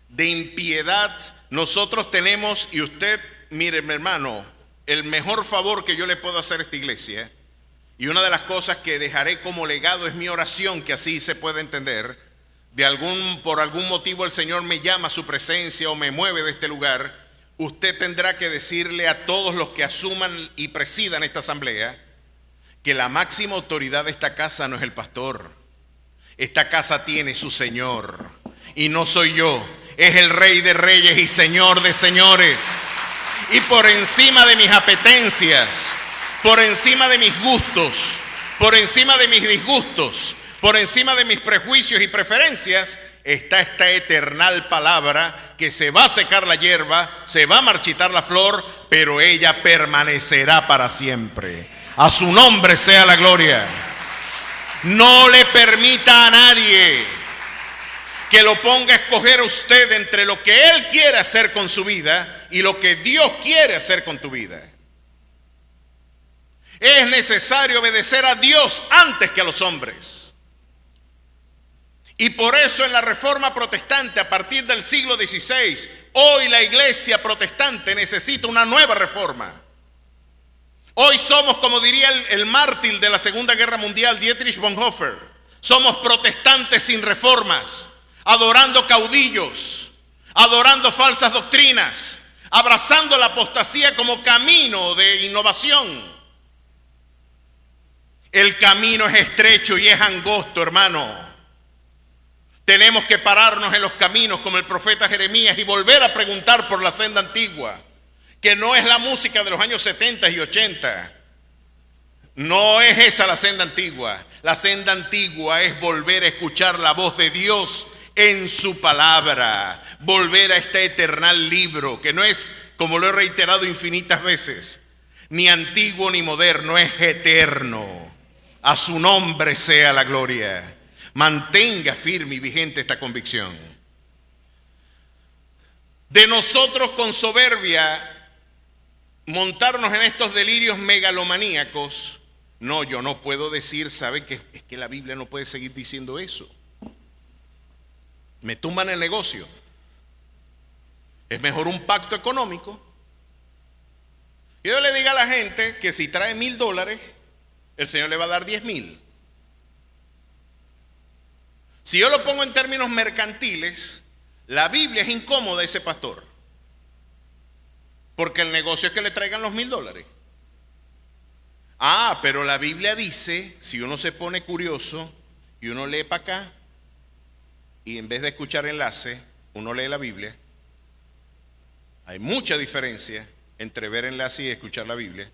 de impiedad nosotros tenemos? Y usted, mire, mi hermano, el mejor favor que yo le puedo hacer a esta iglesia, y una de las cosas que dejaré como legado es mi oración, que así se puede entender. Por algún motivo el Señor me llama a su presencia o me mueve de este lugar, usted tendrá que decirle a todos los que asuman y presidan esta asamblea que la máxima autoridad de esta casa no es el pastor. Esta casa tiene su Señor y no soy yo, es el Rey de Reyes y Señor de Señores. Y por encima de mis apetencias, por encima de mis gustos, por encima de mis disgustos, por encima de mis prejuicios y preferencias, está esta eternal palabra que se va a secar la hierba, se va a marchitar la flor, pero ella permanecerá para siempre. A su nombre sea la gloria. No le permita a nadie que lo ponga a escoger a usted entre lo que Él quiere hacer con su vida y lo que Dios quiere hacer con tu vida. Es necesario obedecer a Dios antes que a los hombres. Y por eso en la Reforma Protestante, a partir del siglo XVI, hoy la iglesia protestante necesita una nueva reforma. Hoy somos, como diría el mártir de la Segunda Guerra Mundial, Dietrich Bonhoeffer, somos protestantes sin reformas, adorando caudillos, adorando falsas doctrinas, abrazando la apostasía como camino de innovación. El camino es estrecho y es angosto, hermano. Tenemos que pararnos en los caminos como el profeta Jeremías y volver a preguntar por la senda antigua, que no es la música de los años 70 y 80. No es esa la senda antigua. La senda antigua es volver a escuchar la voz de Dios en su palabra, volver a este eternal libro, que no es, como lo he reiterado infinitas veces, ni antiguo ni moderno, es eterno. A su nombre sea la gloria. Mantenga firme y vigente esta convicción. De nosotros con soberbia montarnos en estos delirios megalomaníacos, no, yo no puedo decir, ¿sabe? Que es que la Biblia no puede seguir diciendo eso. Me tumban el negocio. Es mejor un pacto económico. Yo le diga a la gente que si trae $1,000, el Señor le va a dar 10,000. Si yo lo pongo en términos mercantiles, la Biblia es incómoda a ese pastor, porque el negocio es que le traigan los $1,000. Ah, pero la Biblia dice, si uno se pone curioso y uno lee para acá, y en vez de escuchar enlace, uno lee la Biblia, hay mucha diferencia entre ver enlace y escuchar la Biblia.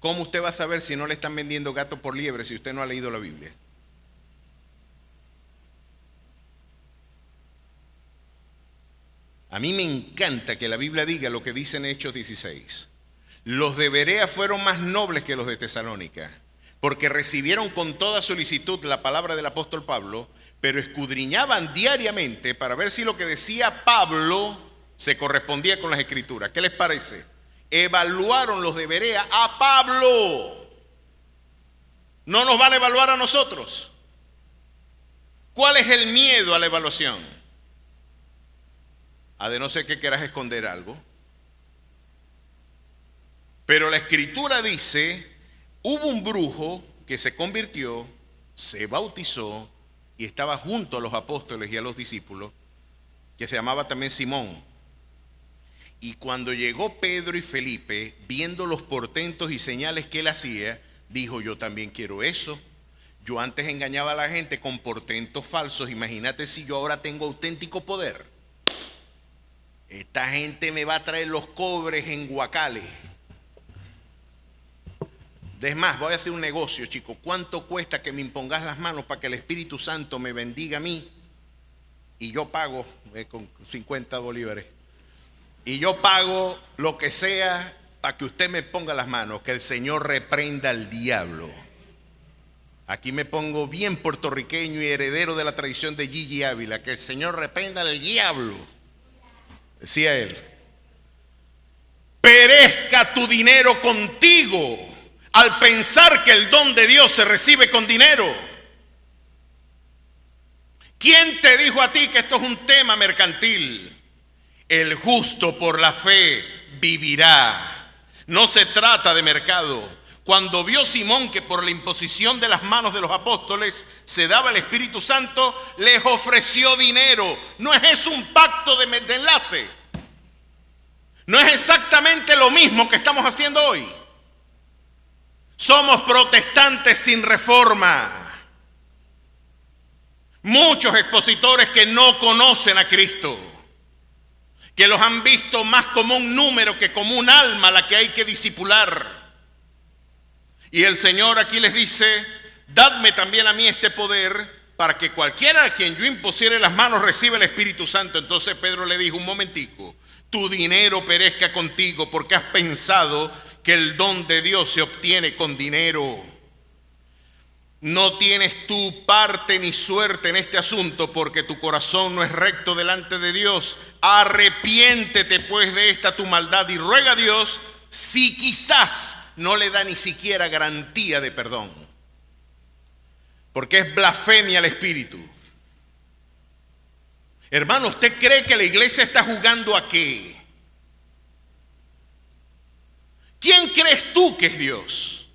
¿Cómo usted va a saber si no le están vendiendo gato por liebre si usted no ha leído la Biblia? A mí me encanta que la Biblia diga lo que dice en Hechos 16. Los de Berea fueron más nobles que los de Tesalónica, porque recibieron con toda solicitud la palabra del apóstol Pablo, pero escudriñaban diariamente para ver si lo que decía Pablo se correspondía con las escrituras. ¿Qué les parece? Evaluaron los de Berea a Pablo. No nos van a evaluar a nosotros. ¿Cuál es el miedo a la evaluación? A de no ser que quieras esconder algo. Pero la escritura dice, hubo un brujo que se convirtió, se bautizó y estaba junto a los apóstoles y a los discípulos, que se llamaba también Simón. Y cuando llegó Pedro y Felipe, viendo los portentos y señales que él hacía, dijo, yo también quiero eso. Yo antes engañaba a la gente con portentos falsos, imagínate si yo ahora tengo auténtico poder. Esta gente me va a traer los cobres en guacales. Es más, voy a hacer un negocio, chicos. ¿Cuánto cuesta que me impongas las manos para que el Espíritu Santo me bendiga a mí? Y yo pago con 50 bolívares. Y yo pago lo que sea para que usted me ponga las manos. Que el Señor reprenda al diablo. Aquí me pongo bien puertorriqueño y heredero de la tradición de Gigi Ávila. Que el Señor reprenda al diablo. Decía él. Perezca tu dinero contigo al pensar que el don de Dios se recibe con dinero. ¿Quién te dijo a ti que esto es un tema mercantil? El justo por la fe vivirá. No se trata de mercado. Cuando vio Simón que por la imposición de las manos de los apóstoles se daba el Espíritu Santo, les ofreció dinero. ¿No es eso un pacto de enlace? ¿No es exactamente lo mismo que estamos haciendo hoy? Somos protestantes sin reforma. Muchos expositores que no conocen a Cristo, que los han visto más como un número que como un alma a la que hay que discipular. Y el Señor aquí les dice, dadme también a mí este poder para que cualquiera a quien yo impusiere las manos reciba el Espíritu Santo. Entonces Pedro le dijo, un momentico, tu dinero perezca contigo porque has pensado que el don de Dios se obtiene con dinero. No tienes tu parte ni suerte en este asunto porque tu corazón no es recto delante de Dios. Arrepiéntete pues de esta tu maldad y ruega a Dios si quizás no le da ni siquiera garantía de perdón. Porque es blasfemia al Espíritu. Hermano, ¿usted cree que la iglesia está jugando a qué? ¿Quién crees tú que es Dios?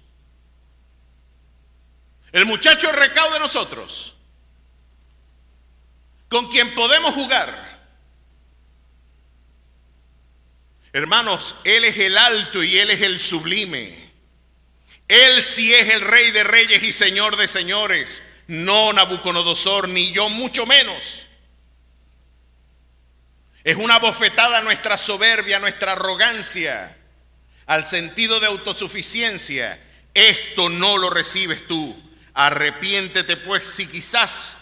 El muchacho recao de nosotros, con quien podemos jugar. Hermanos, Él es el alto y Él es el sublime. Él sí es el Rey de reyes y Señor de señores, no Nabucodonosor, ni yo mucho menos. Es una bofetada a nuestra soberbia, a nuestra arrogancia, al sentido de autosuficiencia. Esto no lo recibes tú. Arrepiéntete pues, si quizás,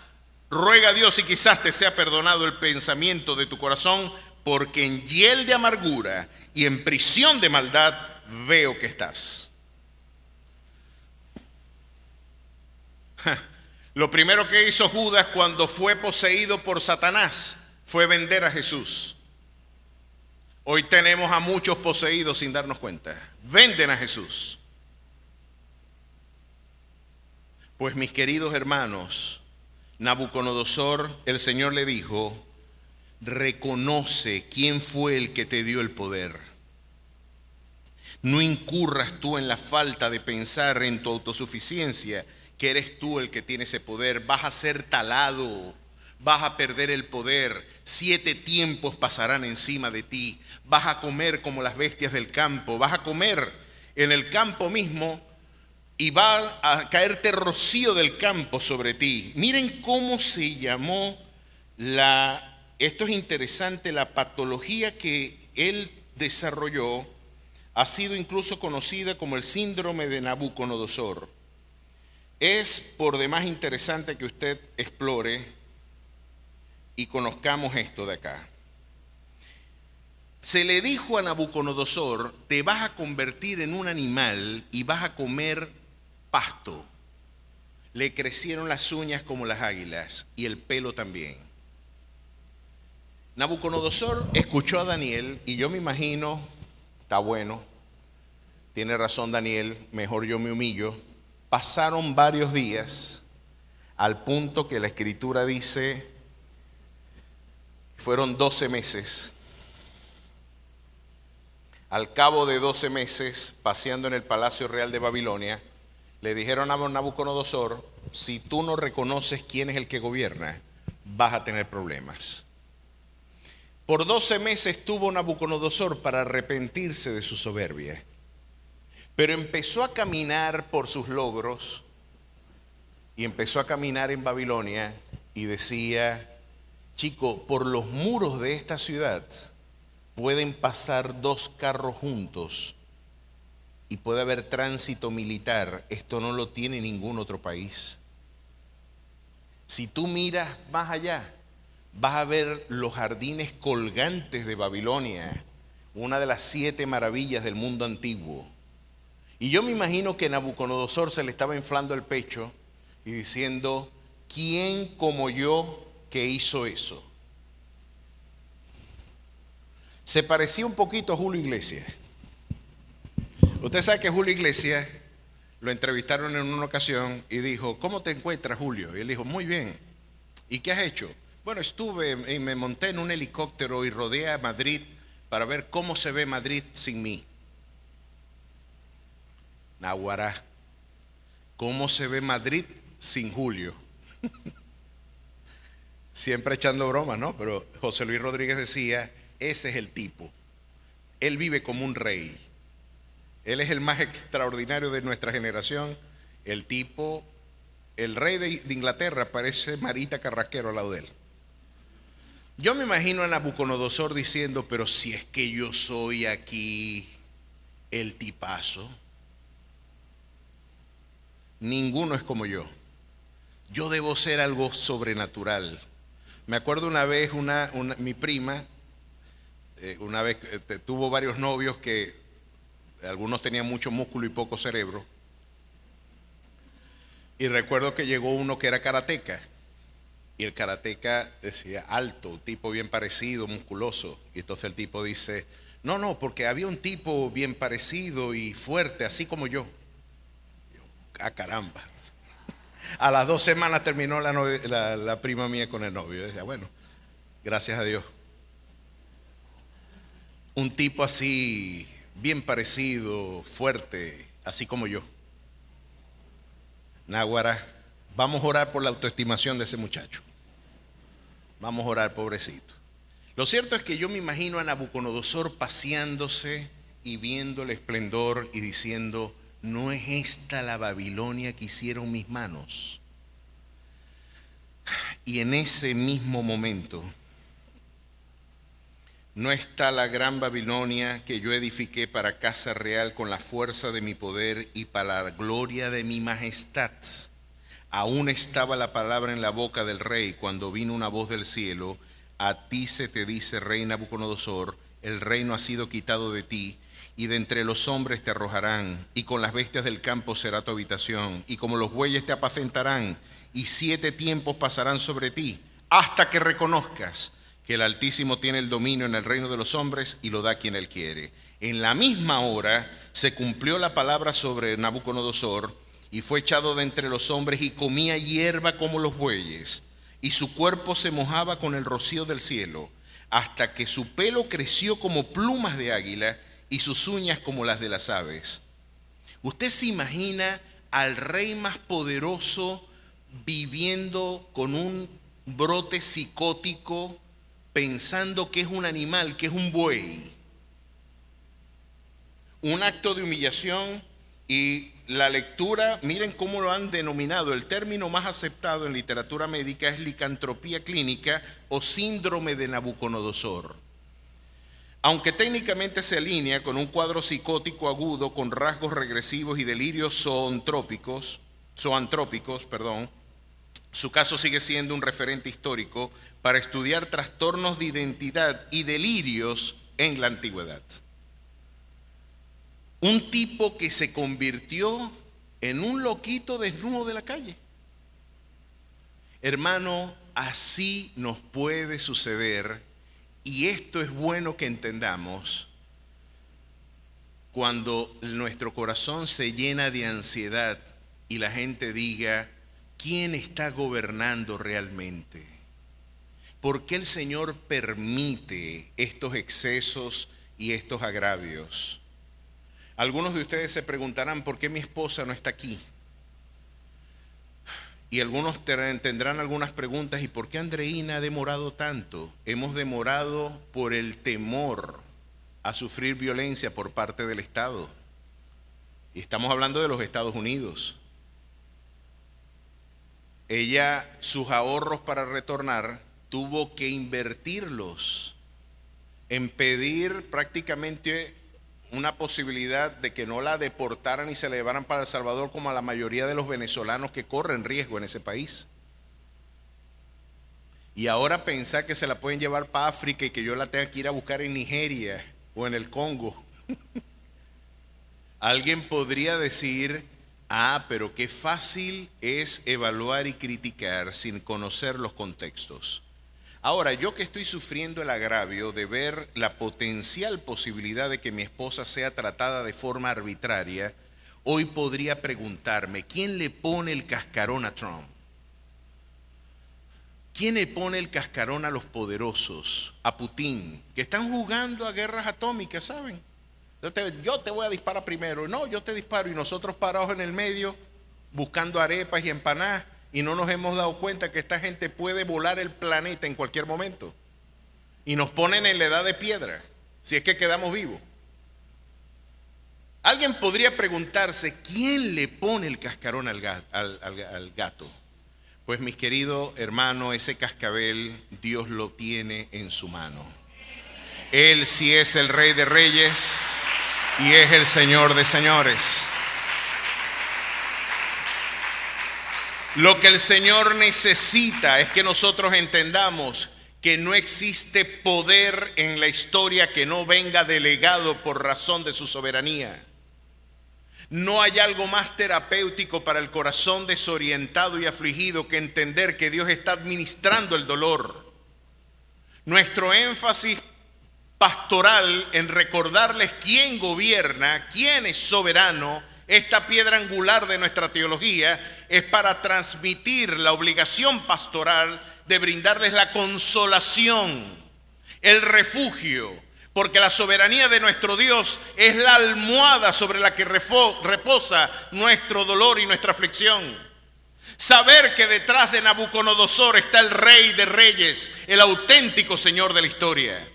ruega a Dios si quizás te sea perdonado el pensamiento de tu corazón, porque en hiel de amargura y en prisión de maldad veo que estás. Lo primero que hizo Judas cuando fue poseído por Satanás fue vender a Jesús. Hoy tenemos a muchos poseídos sin darnos cuenta. Venden a Jesús. Pues mis queridos hermanos, Nabucodonosor, el Señor le dijo: reconoce quién fue el que te dio el poder. No incurras tú en la falta de pensar en tu autosuficiencia, que eres tú el que tiene ese poder. Vas a ser talado, vas a perder el poder. 7 tiempos pasarán encima de ti. Vas a comer como las bestias del campo. Vas a comer en el campo mismo y va a caerte rocío del campo sobre ti. Miren cómo se llamó esto es interesante, la patología que él desarrolló ha sido incluso conocida como el síndrome de Nabucodonosor. Es por demás interesante que usted explore y conozcamos esto de acá. Se le dijo a Nabucodonosor: te vas a convertir en un animal y vas a comer pasto. Le crecieron las uñas como las águilas y el pelo también. Nabucodonosor escuchó a Daniel y yo me imagino, está bueno, tiene razón Daniel, mejor yo me humillo. Pasaron varios días al punto que la escritura dice, fueron 12 meses. Al cabo de 12 meses, paseando en el Palacio Real de Babilonia, le dijeron a Nabucodonosor: si tú no reconoces quién es el que gobierna, vas a tener problemas. Por 12 meses tuvo Nabucodonosor para arrepentirse de su soberbia, pero empezó a caminar por sus logros y empezó a caminar en Babilonia y decía: chico, por los muros de esta ciudad pueden pasar 2 carros juntos y puede haber tránsito militar. Esto no lo tiene ningún otro país. Si tú miras más allá, vas a ver los jardines colgantes de Babilonia, una de las 7 maravillas del mundo antiguo. Y yo me imagino que Nabucodonosor se le estaba inflando el pecho y diciendo: ¿quién como yo que hizo eso? Se parecía un poquito a Julio Iglesias. Usted sabe que Julio Iglesias lo entrevistaron en una ocasión y dijo: ¿cómo te encuentras, Julio? Y él dijo: muy bien. ¿Y qué has hecho? Bueno, estuve y me monté en un helicóptero y rodeé a Madrid para ver cómo se ve Madrid sin mí. Naguará, ¿cómo se ve Madrid sin Julio? Siempre echando bromas, ¿no? Pero José Luis Rodríguez decía: ese es el tipo. Él vive como un rey. Él es el más extraordinario de nuestra generación. El tipo, el rey de Inglaterra, parece Marita Carrasquero al lado de él. Yo me imagino a Nabucodonosor diciendo: pero si es que yo soy aquí el tipazo, ninguno es como yo. Yo debo ser algo sobrenatural. Me acuerdo una vez, mi prima, una vez tuvo varios novios que algunos tenían mucho músculo y poco cerebro. Y recuerdo que llegó uno que era karateca. Y el karateca decía: alto, tipo bien parecido, musculoso. Y entonces el tipo dice: no, porque había un tipo bien parecido y fuerte, así como yo. Ah, caramba. A las 2 semanas terminó la prima mía con el novio. Decía: bueno, gracias a Dios. Un tipo así bien parecido, fuerte, así como yo. Náguara, vamos a orar por la autoestimación de ese muchacho. Vamos a orar, pobrecito. Lo cierto es que yo me imagino a Nabucodonosor paseándose y viendo el esplendor y diciendo: ¿no es esta la Babilonia que hicieron mis manos? Y en ese mismo momento, ¿no está la gran Babilonia que yo edifiqué para casa real con la fuerza de mi poder y para la gloria de mi majestad? Aún estaba la palabra en la boca del rey cuando vino una voz del cielo: a ti se te dice, rey Nabucodonosor, el reino ha sido quitado de ti, y de entre los hombres te arrojarán, y con las bestias del campo será tu habitación, y como los bueyes te apacentarán, y 7 tiempos pasarán sobre ti, hasta que reconozcas que el Altísimo tiene el dominio en el reino de los hombres y lo da a quien él quiere. En la misma hora se cumplió la palabra sobre Nabucodonosor, y fue echado de entre los hombres y comía hierba como los bueyes, y su cuerpo se mojaba con el rocío del cielo, hasta que su pelo creció como plumas de águila y sus uñas como las de las aves. ¿Usted se imagina al rey más poderoso viviendo con un brote psicótico, pensando que es un animal, que es un buey? Un acto de humillación. Y la lectura, miren cómo lo han denominado, el término más aceptado en literatura médica es licantropía clínica o síndrome de Nabucodonosor. Aunque técnicamente se alinea con un cuadro psicótico agudo con rasgos regresivos y delirios zoantrópicos, su caso sigue siendo un referente histórico para estudiar trastornos de identidad y delirios en la antigüedad. Un tipo que se convirtió en un loquito desnudo de la calle. Hermano, así nos puede suceder, y esto es bueno que entendamos, cuando nuestro corazón se llena de ansiedad y la gente diga: ¿quién está gobernando realmente? ¿Por qué el Señor permite estos excesos y estos agravios? Algunos de ustedes se preguntarán: ¿por qué mi esposa no está aquí? Y algunos tendrán algunas preguntas: ¿y por qué Andreina ha demorado tanto? Hemos demorado por el temor a sufrir violencia por parte del Estado. Y estamos hablando de los Estados Unidos. Ella, sus ahorros para retornar, tuvo que invertirlos en pedir prácticamente una posibilidad de que no la deportaran y se la llevaran para El Salvador, como a la mayoría de los venezolanos que corren riesgo en ese país. Y ahora pensar que se la pueden llevar para África y que yo la tenga que ir a buscar en Nigeria o en el Congo. Alguien podría decir: pero qué fácil es evaluar y criticar sin conocer los contextos. Ahora, yo que estoy sufriendo el agravio de ver la potencial posibilidad de que mi esposa sea tratada de forma arbitraria, hoy podría preguntarme: ¿quién le pone el cascarón a Trump? ¿Quién le pone el cascarón a los poderosos, a Putin, que están jugando a guerras atómicas, saben? Yo te voy a disparar primero. No, yo te disparo, y nosotros parados en el medio buscando arepas y empanadas, y no nos hemos dado cuenta que esta gente puede volar el planeta en cualquier momento. Y nos ponen en la edad de piedra, si es que quedamos vivos. Alguien podría preguntarse: ¿quién le pone el cascarón al gato? Pues, mis queridos hermanos, ese cascabel Dios lo tiene en su mano. Él sí es el Rey de Reyes y es el Señor de señores. Lo que el Señor necesita es que nosotros entendamos que no existe poder en la historia que no venga delegado por razón de su soberanía. No hay algo más terapéutico para el corazón desorientado y afligido que entender que Dios está administrando el dolor. Nuestro énfasis pastoral en recordarles quién gobierna, quién es soberano, esta piedra angular de nuestra teología, es para transmitir la obligación pastoral de brindarles la consolación, el refugio, Porque la soberanía de nuestro Dios es la almohada sobre la que reposa nuestro dolor y nuestra aflicción. Saber que detrás de Nabucodonosor está el Rey de Reyes, el auténtico Señor de la historia.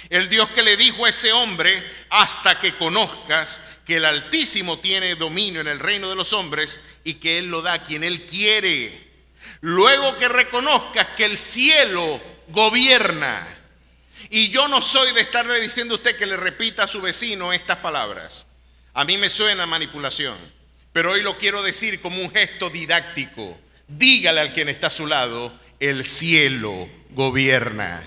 El Dios que le dijo a ese hombre: hasta que conozcas que el Altísimo tiene dominio en el reino de los hombres y que Él lo da a quien Él quiere. Luego que reconozcas que el cielo gobierna. Y yo no soy de estarle diciendo a usted que le repita a su vecino estas palabras. A mí me suena manipulación, pero hoy lo quiero decir como un gesto didáctico. Dígale al quien está a su lado: el cielo gobierna.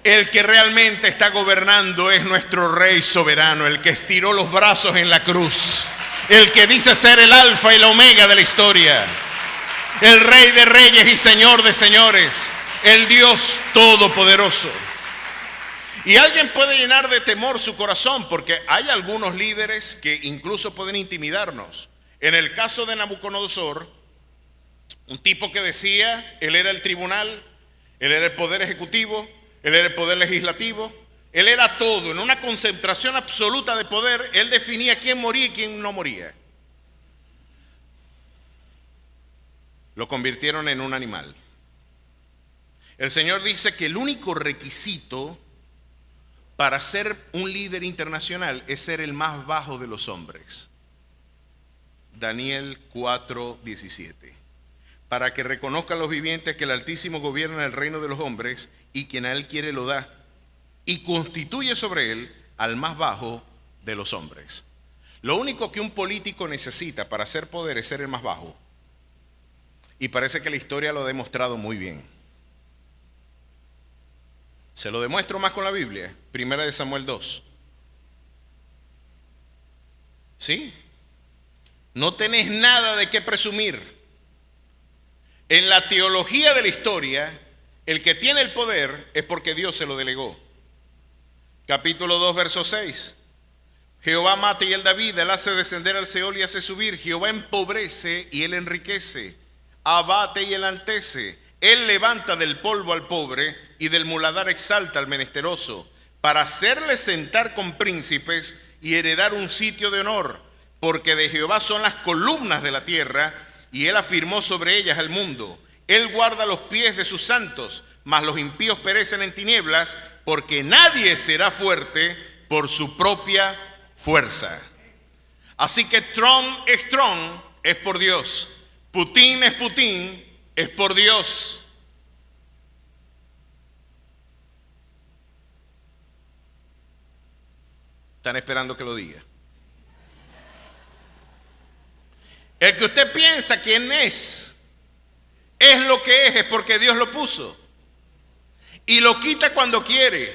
El que realmente está gobernando es nuestro Rey soberano, el que estiró los brazos en la cruz, el que dice ser el alfa y la omega de la historia, el Rey de reyes y Señor de señores, el Dios todopoderoso. Y alguien puede llenar de temor su corazón, porque hay algunos líderes que incluso pueden intimidarnos. En el caso de Nabucodonosor, un tipo que decía, él era el tribunal, él era el poder ejecutivo, él era el poder legislativo, él era todo. En una concentración absoluta de poder, él definía quién moría y quién no moría. Lo convirtieron en un animal. El Señor dice que el único requisito para ser un líder internacional es ser el más bajo de los hombres. Daniel 4:17. Para que reconozcan los vivientes que el Altísimo gobierna el reino de los hombres y quien a Él quiere lo da, y constituye sobre Él al más bajo de los hombres. Lo único que un político necesita para hacer poder es ser el más bajo. Y parece que la historia lo ha demostrado muy bien. Se lo demuestro más con la Biblia, 1 Samuel 2. ¿Sí? No tenés nada de qué presumir. En la teología de la historia, el que tiene el poder es porque Dios se lo delegó. Capítulo 2, verso 6. Jehová mata y Él da vida, Él hace descender al Seol y hace subir. Jehová empobrece y Él enriquece, abate y enaltece. Él levanta del polvo al pobre y del muladar exalta al menesteroso, para hacerle sentar con príncipes y heredar un sitio de honor, porque de Jehová son las columnas de la tierra, y Él afirmó sobre ellas el mundo. Él guarda los pies de sus santos, mas los impíos perecen en tinieblas, porque nadie será fuerte por su propia fuerza. Así que Trump es por Dios, Putin es por Dios. Están esperando que lo diga. El que usted piensa quién es lo que es porque Dios lo puso. Y lo quita cuando quiere,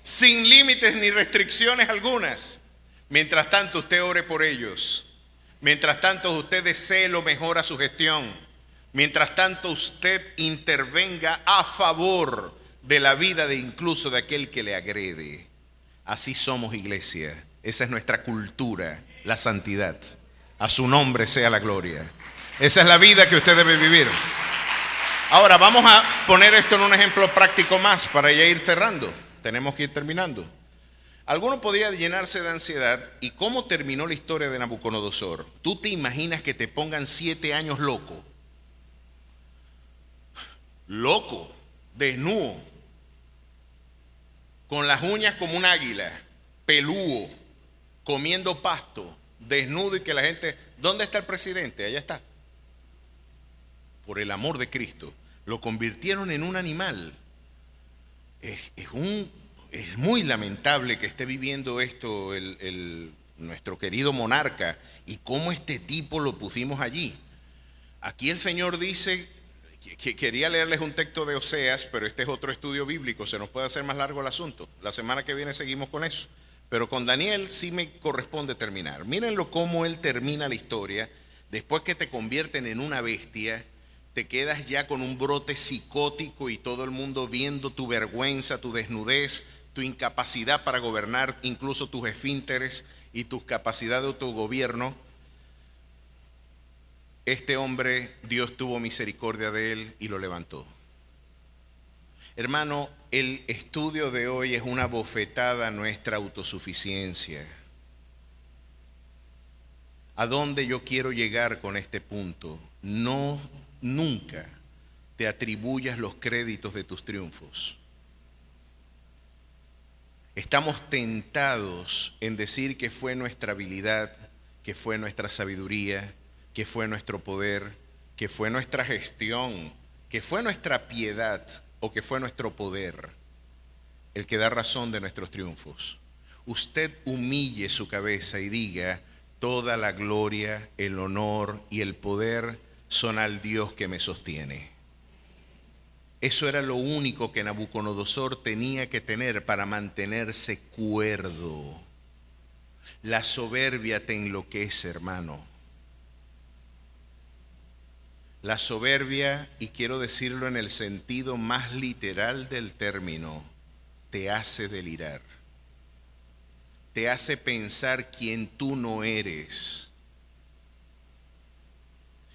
sin límites ni restricciones algunas. Mientras tanto usted ore por ellos. Mientras tanto usted desee lo mejor a su gestión. Mientras tanto usted intervenga a favor de la vida de incluso de aquel que le agrede. Así somos, iglesia. Esa es nuestra cultura, la santidad. A su nombre sea la gloria. Esa es la vida que usted debe vivir. Ahora vamos a poner esto en un ejemplo práctico más para ya ir cerrando. Tenemos que ir terminando. Alguno podría llenarse de ansiedad. ¿Y cómo terminó la historia de Nabucodonosor? ¿Tú te imaginas que te pongan 7 años loco? Loco, desnudo, con las uñas como un águila, pelúo, comiendo pasto, desnudo, y que la gente, ¿dónde está el presidente? Allá está. Por el amor de Cristo, lo convirtieron en un animal. Es muy lamentable que esté viviendo esto nuestro querido monarca, y cómo este tipo lo pusimos allí. Aquí el Señor dice, que quería leerles un texto de Oseas, pero este es otro estudio bíblico, se nos puede hacer más largo el asunto. La semana que viene seguimos con eso. Pero con Daniel sí me corresponde terminar. Mírenlo cómo él termina la historia. Después que te convierten en una bestia, te quedas ya con un brote psicótico y todo el mundo viendo tu vergüenza, tu desnudez, tu incapacidad para gobernar, incluso tus esfínteres y tu capacidad de autogobierno. Este hombre, Dios tuvo misericordia de él y lo levantó. Hermano, el estudio de hoy es una bofetada a nuestra autosuficiencia. ¿A dónde yo quiero llegar con este punto? No, nunca te atribuyas los créditos de tus triunfos. Estamos tentados en decir que fue nuestra habilidad, que fue nuestra sabiduría, que fue nuestro poder, que fue nuestra gestión, que fue nuestra piedad o que fue nuestro poder el que da razón de nuestros triunfos. Usted humille su cabeza y diga: toda la gloria, el honor y el poder son al Dios que me sostiene. Eso era lo único que Nabucodonosor tenía que tener para mantenerse cuerdo. La soberbia te enloquece, hermano. La soberbia, y quiero decirlo en el sentido más literal del término, te hace delirar. Te hace pensar quién tú no eres.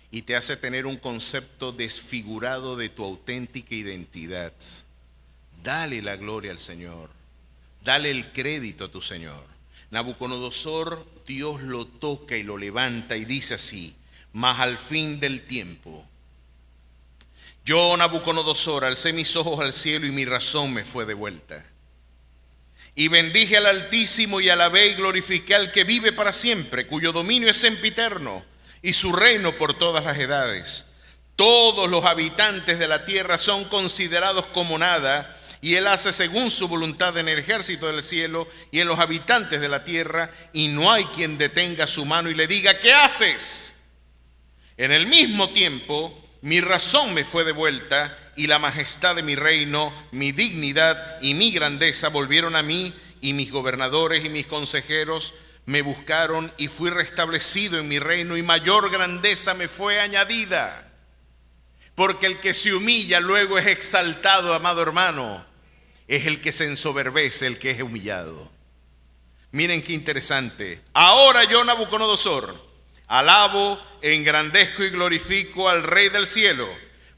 Y te hace tener un concepto desfigurado de tu auténtica identidad. Dale la gloria al Señor. Dale el crédito a tu Señor. Nabucodonosor, Dios lo toca y lo levanta y dice así: mas al fin del tiempo, yo, Nabucodonosor, alcé mis ojos al cielo y mi razón me fue devuelta. Y bendije al Altísimo y alabé y glorifiqué al que vive para siempre, cuyo dominio es sempiterno y su reino por todas las edades. Todos los habitantes de la tierra son considerados como nada, y él hace según su voluntad en el ejército del cielo y en los habitantes de la tierra, y no hay quien detenga su mano y le diga: ¿qué haces? En el mismo tiempo, mi razón me fue devuelta, y la majestad de mi reino, mi dignidad y mi grandeza volvieron a mí, y mis gobernadores y mis consejeros me buscaron, y fui restablecido en mi reino, y mayor grandeza me fue añadida. Porque el que se humilla luego es exaltado, amado hermano. Es el que se ensoberbece, el que es humillado. Miren qué interesante. Ahora yo, Nabucodonosor, alabo, engrandezco y glorifico al Rey del cielo,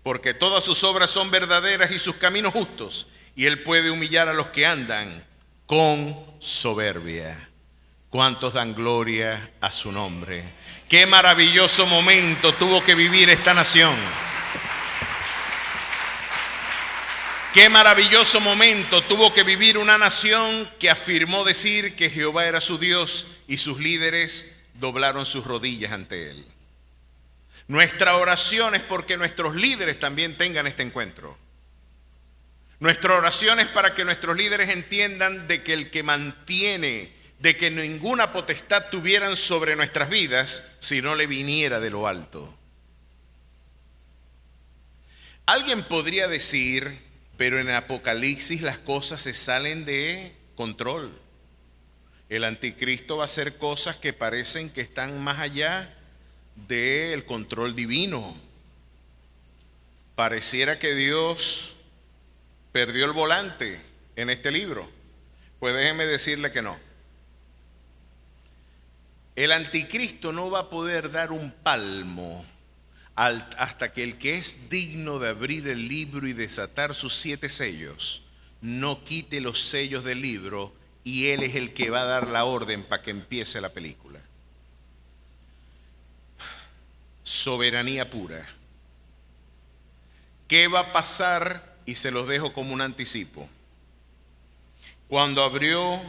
porque todas sus obras son verdaderas y sus caminos justos, y él puede humillar a los que andan con soberbia. ¿Cuántos dan gloria a su nombre? Qué maravilloso momento tuvo que vivir esta nación. Qué maravilloso momento tuvo que vivir una nación que afirmó decir que Jehová era su Dios, y sus líderes doblaron sus rodillas ante él. Nuestra oración es porque nuestros líderes también tengan este encuentro. Nuestra oración es para que nuestros líderes entiendan de que el que mantiene, de que ninguna potestad tuvieran sobre nuestras vidas si no le viniera de lo alto. Alguien podría decir: pero en Apocalipsis las cosas se salen de control. El anticristo va a hacer cosas que parecen que están más allá del control divino. Pareciera que Dios perdió el volante en este libro. Pues déjeme decirle que no. El anticristo no va a poder dar un palmo hasta que el que es digno de abrir el libro y desatar sus 7 sellos no quite los sellos del libro, y él es el que va a dar la orden para que empiece la película. Soberanía pura. ¿Qué va a pasar? Y se los dejo como un anticipo. Cuando abrió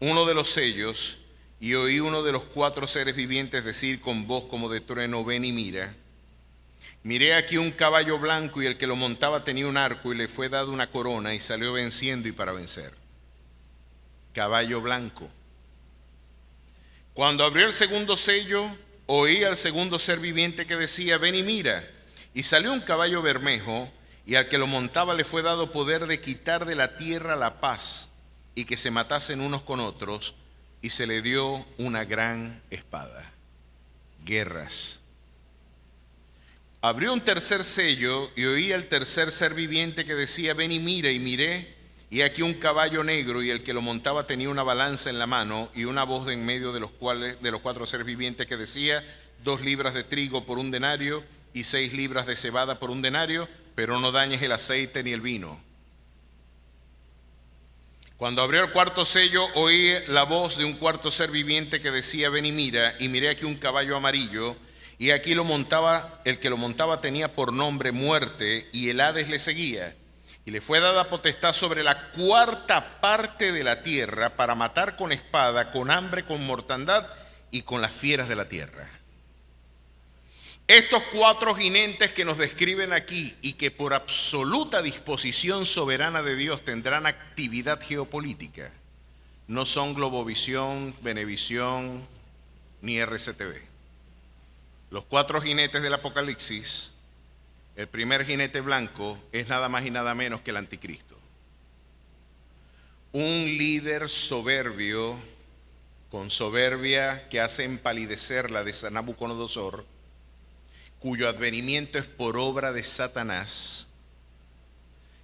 uno de los sellos y oí uno de los 4 seres vivientes decir con voz como de trueno: ven y mira. Miré aquí un caballo blanco, y el que lo montaba tenía un arco, y le fue dado una corona, y salió venciendo y para vencer. Caballo blanco. Cuando abrió el segundo sello, oí al segundo ser viviente que decía: ven y mira. Y salió un caballo bermejo, y al que lo montaba le fue dado poder de quitar de la tierra la paz, y que se matasen unos con otros, y se le dio una gran espada. Guerras. Abrió un tercer sello, y oí al tercer ser viviente que decía: ven y mira. Y miré, y aquí un caballo negro, y el que lo montaba tenía una balanza en la mano, y una voz de en medio de los 4 seres vivientes que decía: 2 libras de trigo por 1 denario, y 6 libras de cebada por 1 denario, pero no dañes el aceite ni el vino. Cuando abrió el cuarto sello, oí la voz de un cuarto ser viviente que decía: ven y mira, y miré aquí un caballo amarillo, y aquí el que lo montaba tenía por nombre Muerte, y el Hades le seguía. Y le fue dada potestad sobre la cuarta parte de la tierra para matar con espada, con hambre, con mortandad y con las fieras de la tierra. Estos cuatro jinentes que nos describen aquí y que por absoluta disposición soberana de Dios tendrán actividad geopolítica, no son Globovisión, Venevisión ni RCTV. Los cuatro jinetes del Apocalipsis, el primer jinete blanco es nada más y nada menos que el anticristo. Un líder soberbio, con soberbia que hace empalidecer la de San Nabucodonosor, cuyo advenimiento es por obra de Satanás,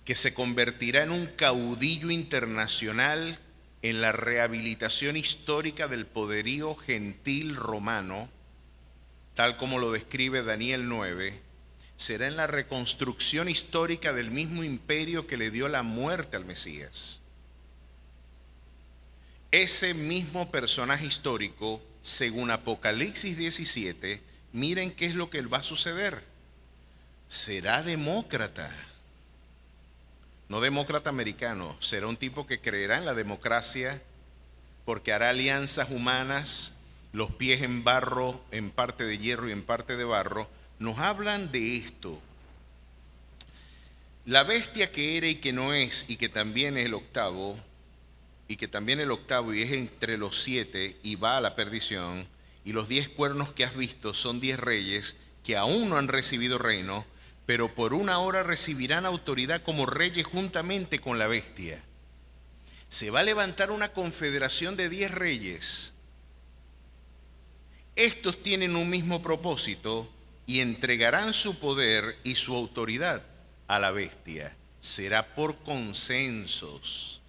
que se convertirá en un caudillo internacional en la rehabilitación histórica del poderío gentil romano, tal como lo describe Daniel 9, será en la reconstrucción histórica del mismo imperio que le dio la muerte al Mesías. Ese mismo personaje histórico, según Apocalipsis 17, miren qué es lo que va a suceder. Será demócrata. No demócrata americano, será un tipo que creerá en la democracia porque hará alianzas humanas, los pies en barro, en parte de hierro y en parte de barro. Nos hablan de esto. La bestia que era y que no es y que también es el octavo, y es entre los 7 y va a la perdición, y los 10 cuernos que has visto son 10 reyes que aún no han recibido reino, pero por una hora recibirán autoridad como reyes juntamente con la bestia. Se va a levantar una confederación de 10 reyes. Estos tienen un mismo propósito y entregarán su poder y su autoridad a la bestia. Será por consensos.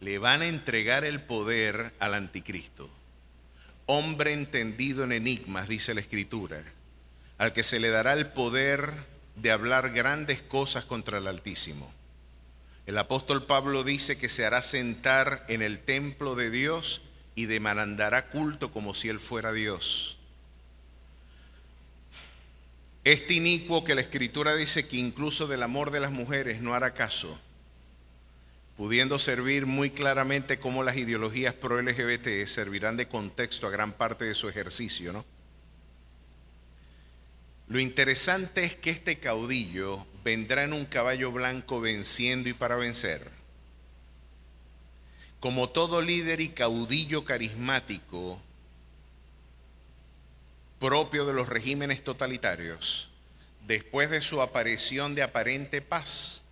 Le van a entregar el poder al anticristo. Hombre entendido en enigmas, dice la Escritura, al que se le dará el poder de hablar grandes cosas contra el Altísimo. El apóstol Pablo dice que se hará sentar en el templo de Dios y demandará culto como si él fuera Dios. Este inicuo que la Escritura dice que incluso del amor de las mujeres no hará caso, pudiendo servir muy claramente como las ideologías pro-LGBT servirán de contexto a gran parte de su ejercicio, ¿no? Lo interesante es que este caudillo vendrá en un caballo blanco venciendo y para vencer. Como todo líder y caudillo carismático propio de los regímenes totalitarios, después de su aparición de aparente paz,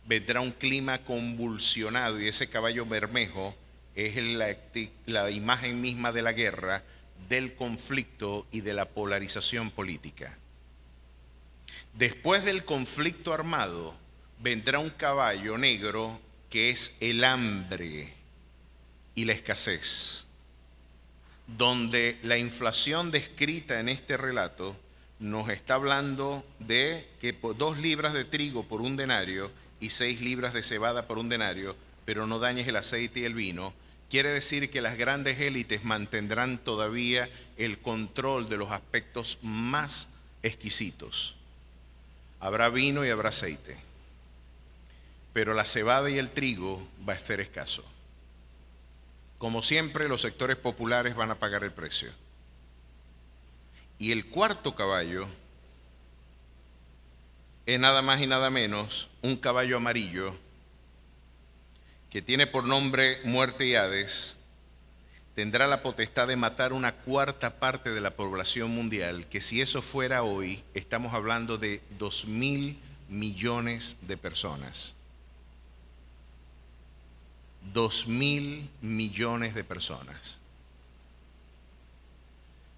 vendrá un clima convulsionado y ese caballo bermejo es la imagen misma de la guerra, del conflicto y de la polarización política. Después del conflicto armado vendrá un caballo negro que es el hambre y la escasez, donde la inflación descrita en este relato nos está hablando de que 2 libras de trigo por un denario y 6 libras de cebada por un denario, pero no dañes el aceite y el vino. Quiere decir que las grandes élites mantendrán todavía el control de los aspectos más exquisitos. Habrá vino y habrá aceite, pero la cebada y el trigo va a ser escaso. Como siempre, los sectores populares van a pagar el precio. Y el cuarto caballo es nada más y nada menos un caballo amarillo que tiene por nombre Muerte y Hades. Tendrá la potestad de matar una cuarta parte de la población mundial, que si eso fuera hoy, estamos hablando de 2.000 millones de personas. 2.000 millones de personas.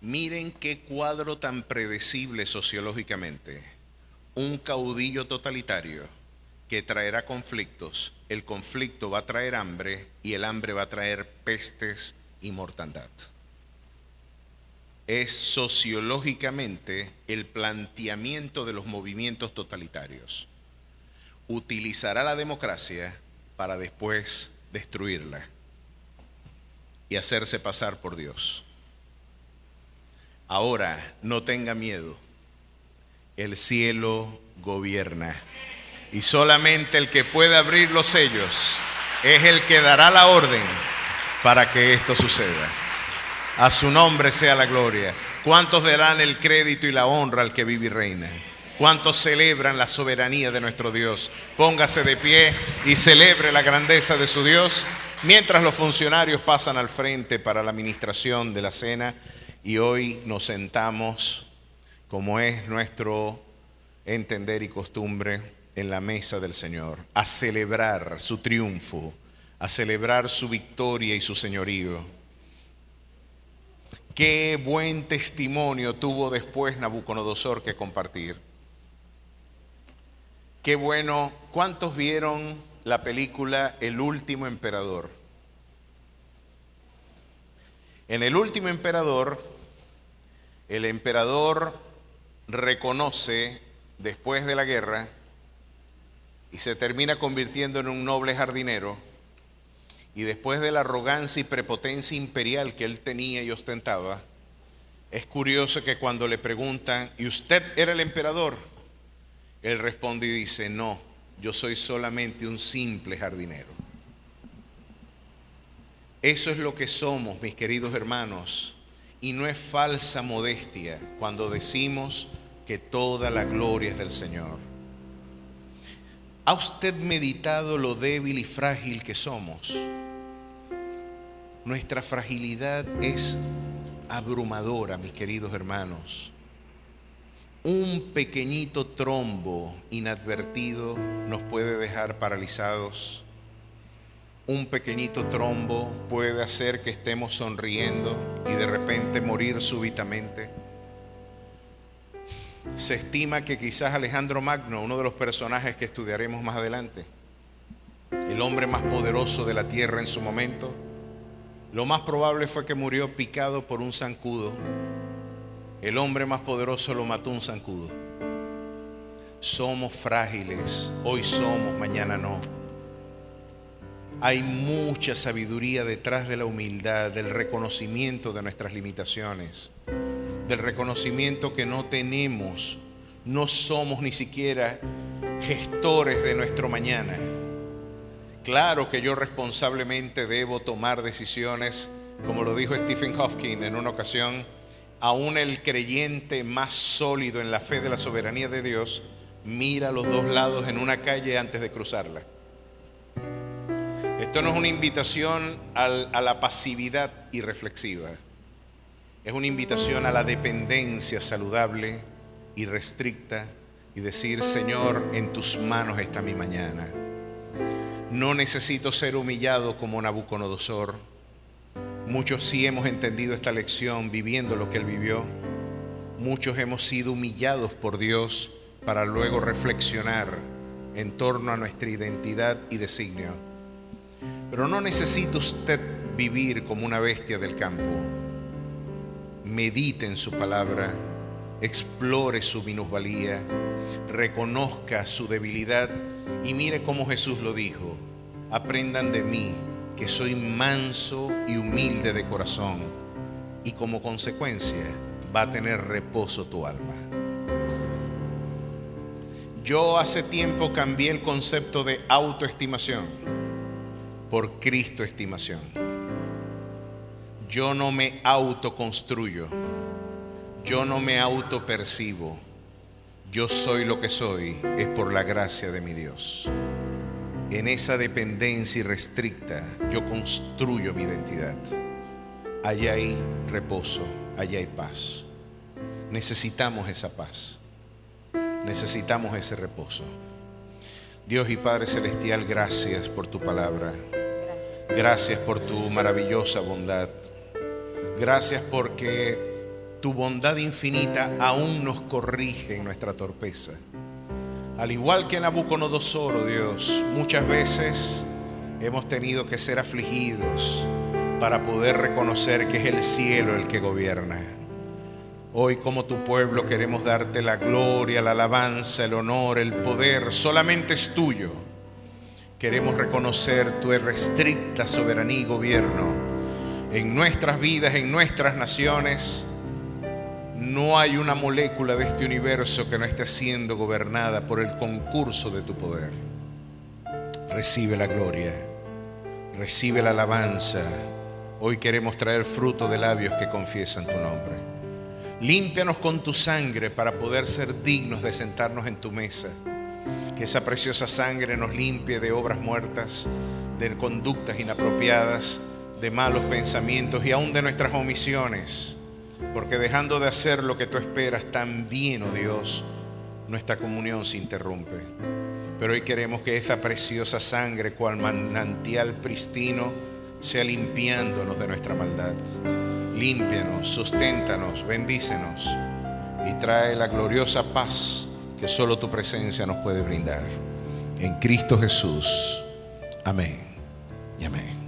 Miren qué cuadro tan predecible sociológicamente. Un caudillo totalitario que traerá conflictos. El conflicto va a traer hambre y el hambre va a traer pestes y mortandad. Es sociológicamente el planteamiento de los movimientos totalitarios. Utilizará la democracia para después destruirla y hacerse pasar por Dios. Ahora, no tenga miedo. El cielo gobierna. Y solamente el que puede abrir los sellos es el que dará la orden para que esto suceda. A su nombre sea la gloria. ¿Cuántos darán el crédito y la honra al que vive y reina? ¿Cuántos celebran la soberanía de nuestro Dios? Póngase de pie y celebre la grandeza de su Dios mientras los funcionarios pasan al frente para la administración de la cena. Y hoy nos sentamos, como es nuestro entender y costumbre, en la mesa del Señor, a celebrar su triunfo, a celebrar su victoria y su señorío. Qué buen testimonio tuvo después Nabucodonosor que compartir. Qué bueno. ¿Cuántos vieron la película El último emperador? En El último emperador, el emperador reconoce después de la guerra y se termina convirtiendo en un noble jardinero, y después de la arrogancia y prepotencia imperial que él tenía y ostentaba, es curioso que cuando le preguntan, ¿y usted era el emperador?, él responde y dice, no, yo soy solamente un simple jardinero. Eso es lo que somos, mis queridos hermanos, y no es falsa modestia cuando decimos que toda la gloria es del Señor. ¿Ha usted meditado lo débil y frágil que somos? Nuestra fragilidad es abrumadora, mis queridos hermanos. Un pequeñito trombo inadvertido nos puede dejar paralizados. Un pequeñito trombo puede hacer que estemos sonriendo y de repente morir súbitamente. Se estima que quizás Alejandro Magno, uno de los personajes que estudiaremos más adelante, el hombre más poderoso de la tierra en su momento, lo más probable fue que murió picado por un zancudo. El hombre más poderoso lo mató un zancudo. Somos frágiles, hoy somos, mañana no. Hay mucha sabiduría detrás de la humildad, del reconocimiento de nuestras limitaciones, del reconocimiento que no tenemos, no somos ni siquiera gestores de nuestro mañana. Claro que yo responsablemente debo tomar decisiones, como lo dijo Stephen Hawking en una ocasión. Aún el creyente más sólido en la fe de la soberanía de Dios mira a los dos lados en una calle antes de cruzarla. Esto no es una invitación a la pasividad irreflexiva. Es una invitación a la dependencia saludable y restricta y decir, Señor, en tus manos está mi mañana. No necesito ser humillado como Nabucodonosor. Muchos sí hemos entendido esta lección viviendo lo que él vivió. Muchos hemos sido humillados por Dios para luego reflexionar en torno a nuestra identidad y designio. Pero no necesita usted vivir como una bestia del campo. Medite en su palabra, explore su minusvalía, reconozca su debilidad y mire cómo Jesús lo dijo: aprendan de mí, que soy manso y humilde de corazón, y como consecuencia va a tener reposo tu alma. Yo hace tiempo cambié el concepto de autoestimación por Cristoestimación. Yo no me autoconstruyo, yo no me autopercibo. Yo soy lo que soy, es por la gracia de mi Dios. En esa dependencia irrestricta yo construyo mi identidad. Allá hay reposo, allá hay paz. Necesitamos esa paz, necesitamos ese reposo. Dios y Padre Celestial, gracias por tu palabra. Gracias por tu maravillosa bondad. Gracias porque tu bondad infinita aún nos corrige en nuestra torpeza. Al igual que Nabucodonosor, oh Dios, muchas veces hemos tenido que ser afligidos para poder reconocer que es el cielo el que gobierna. Hoy, como tu pueblo, queremos darte la gloria, la alabanza, el honor, el poder. Solamente es tuyo. Queremos reconocer tu irrestricta soberanía y gobierno en nuestras vidas, en nuestras naciones. No hay una molécula de este universo que no esté siendo gobernada por el concurso de tu poder. Recibe la gloria, recibe la alabanza. Hoy queremos traer fruto de labios que confiesan tu nombre. Límpianos con tu sangre para poder ser dignos de sentarnos en tu mesa. Que esa preciosa sangre nos limpie de obras muertas, de conductas inapropiadas, de malos pensamientos y aún de nuestras omisiones. Porque dejando de hacer lo que tú esperas también, oh Dios, nuestra comunión se interrumpe. Pero hoy queremos que esa preciosa sangre, cual manantial pristino, sea limpiándonos de nuestra maldad. Límpianos, susténtanos, bendícenos y trae la gloriosa paz que solo tu presencia nos puede brindar. En Cristo Jesús. Amén y amén.